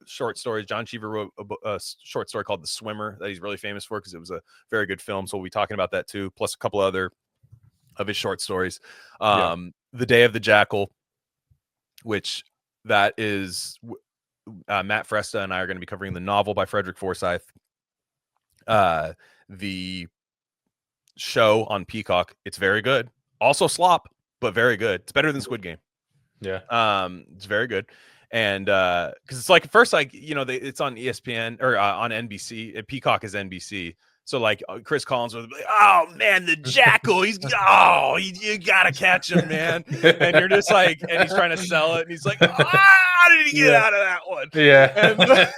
Speaker 1: short stories. John Cheever wrote a short story called The Swimmer that he's really famous for because it was a very good film. So we'll be talking about that too, plus a couple other of his short stories. The Day of the Jackal, which that is Matt Fresta and I are going to be covering the novel by Frederick Forsyth. The show on Peacock, it's very good. Also slop, but very good. It's better than Squid Game.
Speaker 2: Yeah.
Speaker 1: It's very good. And because it's like at first, like, you know, it's on ESPN or on NBC, and Peacock is NBC. So like Chris Collins was like, oh man, the Jackal, you gotta catch him, man. And you're just like, and he's trying to sell it, and he's like, how did he get out of that one?
Speaker 2: Yeah.
Speaker 1: And,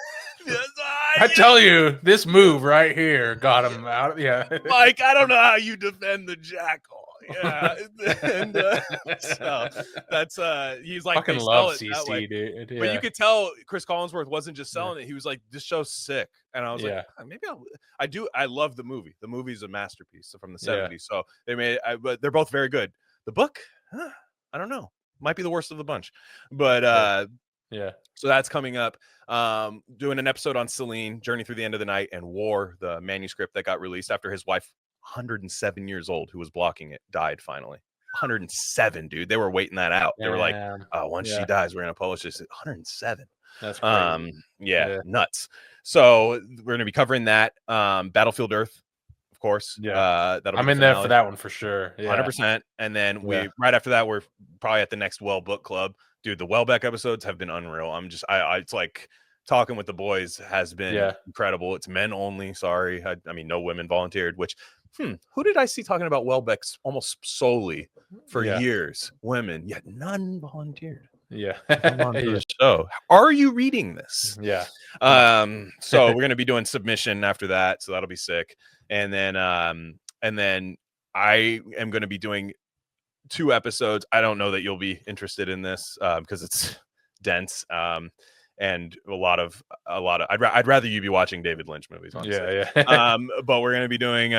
Speaker 2: I tell you, this move right here got him out. Yeah.
Speaker 1: Mike, I don't know how you defend the Jackal. Yeah. And so that's he's like,
Speaker 2: fucking love CC, dude. Yeah.
Speaker 1: But you could tell Chris Collinsworth wasn't just selling it. He was like, this show's sick. And I was like, maybe I love the movie. The movie's a masterpiece from the 70s. So they made but they're both very good. The book, I don't know. Might be the worst of the bunch. But so that's coming up. Doing an episode on Celine, Journey Through the End of the Night, and War, the manuscript that got released after his wife, 107 years old, who was blocking it, died finally. 107, dude. They were waiting that out. They were like, once she dies, we're gonna publish this. 107.
Speaker 2: That's crazy.
Speaker 1: Nuts. So we're gonna be covering that. Battlefield Earth, of course.
Speaker 2: I'm in there for that one for sure.
Speaker 1: 100%. And then right after that, we're probably at the next Well Book Club. Dude, the Welbeck episodes have been unreal. I'm just, it's like talking with the boys has been incredible. It's men only. Sorry. I mean, no women volunteered, which, who did I see talking about Welbeck's almost solely for years? Women, yet none volunteered.
Speaker 2: Yeah.
Speaker 1: So are you reading this?
Speaker 2: Yeah.
Speaker 1: So we're going to be doing submission after that. So that'll be sick. And then I am going to be doing 2 episodes. I don't know that you'll be interested in this because it's dense and a lot of I'd rather you be watching David Lynch movies, honestly. But we're going to be doing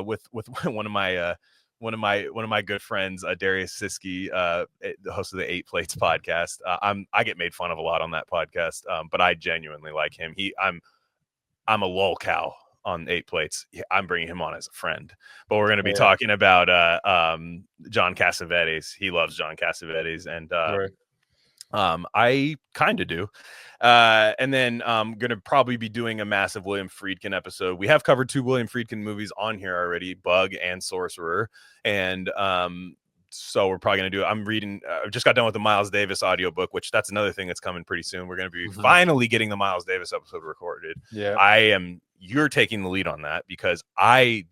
Speaker 1: with one of my good friends, Darius Siski, the host of the 8 Plates podcast. I get made fun of a lot on that podcast, but I genuinely like him. I'm a lol cow on 8 Plates. I'm bringing him on as a friend, but we're going to be talking about John Cassavetes. He loves John Cassavetes, and I kind of do. And then I'm going to probably be doing a massive William Friedkin episode. We have covered 2 William Friedkin movies on here already, Bug and Sorcerer. And so we're probably going to do, I'm reading, I just got done with the Miles Davis audiobook, which that's another thing that's coming pretty soon. We're going to be finally getting the Miles Davis episode recorded. You're taking the lead on that because I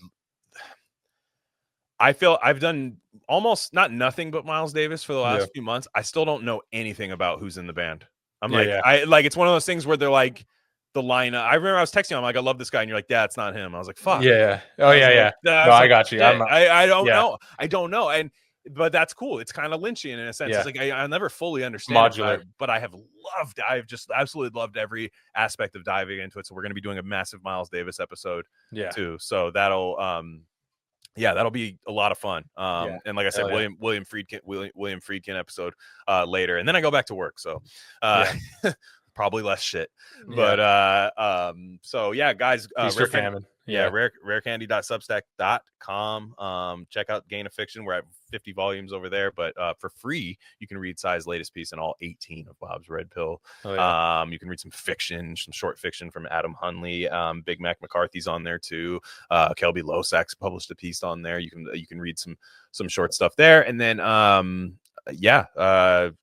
Speaker 1: feel I've done almost not nothing but Miles Davis for the last few months. I still don't know anything about who's in the band. I'm it's one of those things where they're like the lineup. I remember I was texting you, I'm like, I love this guy, and you're like, yeah, it's not him. I was like, fuck.
Speaker 2: No, I got you.
Speaker 1: I don't know. I don't know. But that's cool. It's kind of Lynchian in a sense. It's like I never fully understand
Speaker 2: modular,
Speaker 1: but I've just absolutely loved every aspect of diving into it. So we're going to be doing a massive Miles Davis episode too. So that'll that'll be a lot of fun. And like I said, William Friedkin episode later, and then I go back to work. So probably less shit. But so yeah, guys,
Speaker 2: Easter famine.
Speaker 1: rarecandy.substack.com. Check out Gain of Fiction. We're at 50 volumes over there, but for free you can read Psy's latest piece and all 18 of Bob's Red Pill. You can read some fiction, some short fiction from Adam Hunley. Big Mac McCarthy's on there too. Kelby Losak's published a piece on there. You can read some short stuff there, and then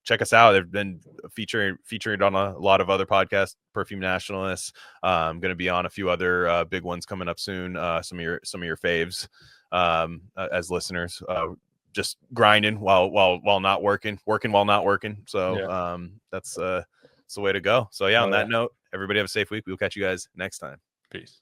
Speaker 1: check us out. They've been featured on a lot of other podcasts. Perfume Nationalists. I'm going to be on a few other big ones coming up soon. Some of your faves as listeners. just grinding while not working while not working. So that's the way to go. So yeah, on that note, everybody have a safe week. We'll catch you guys next time.
Speaker 2: Peace.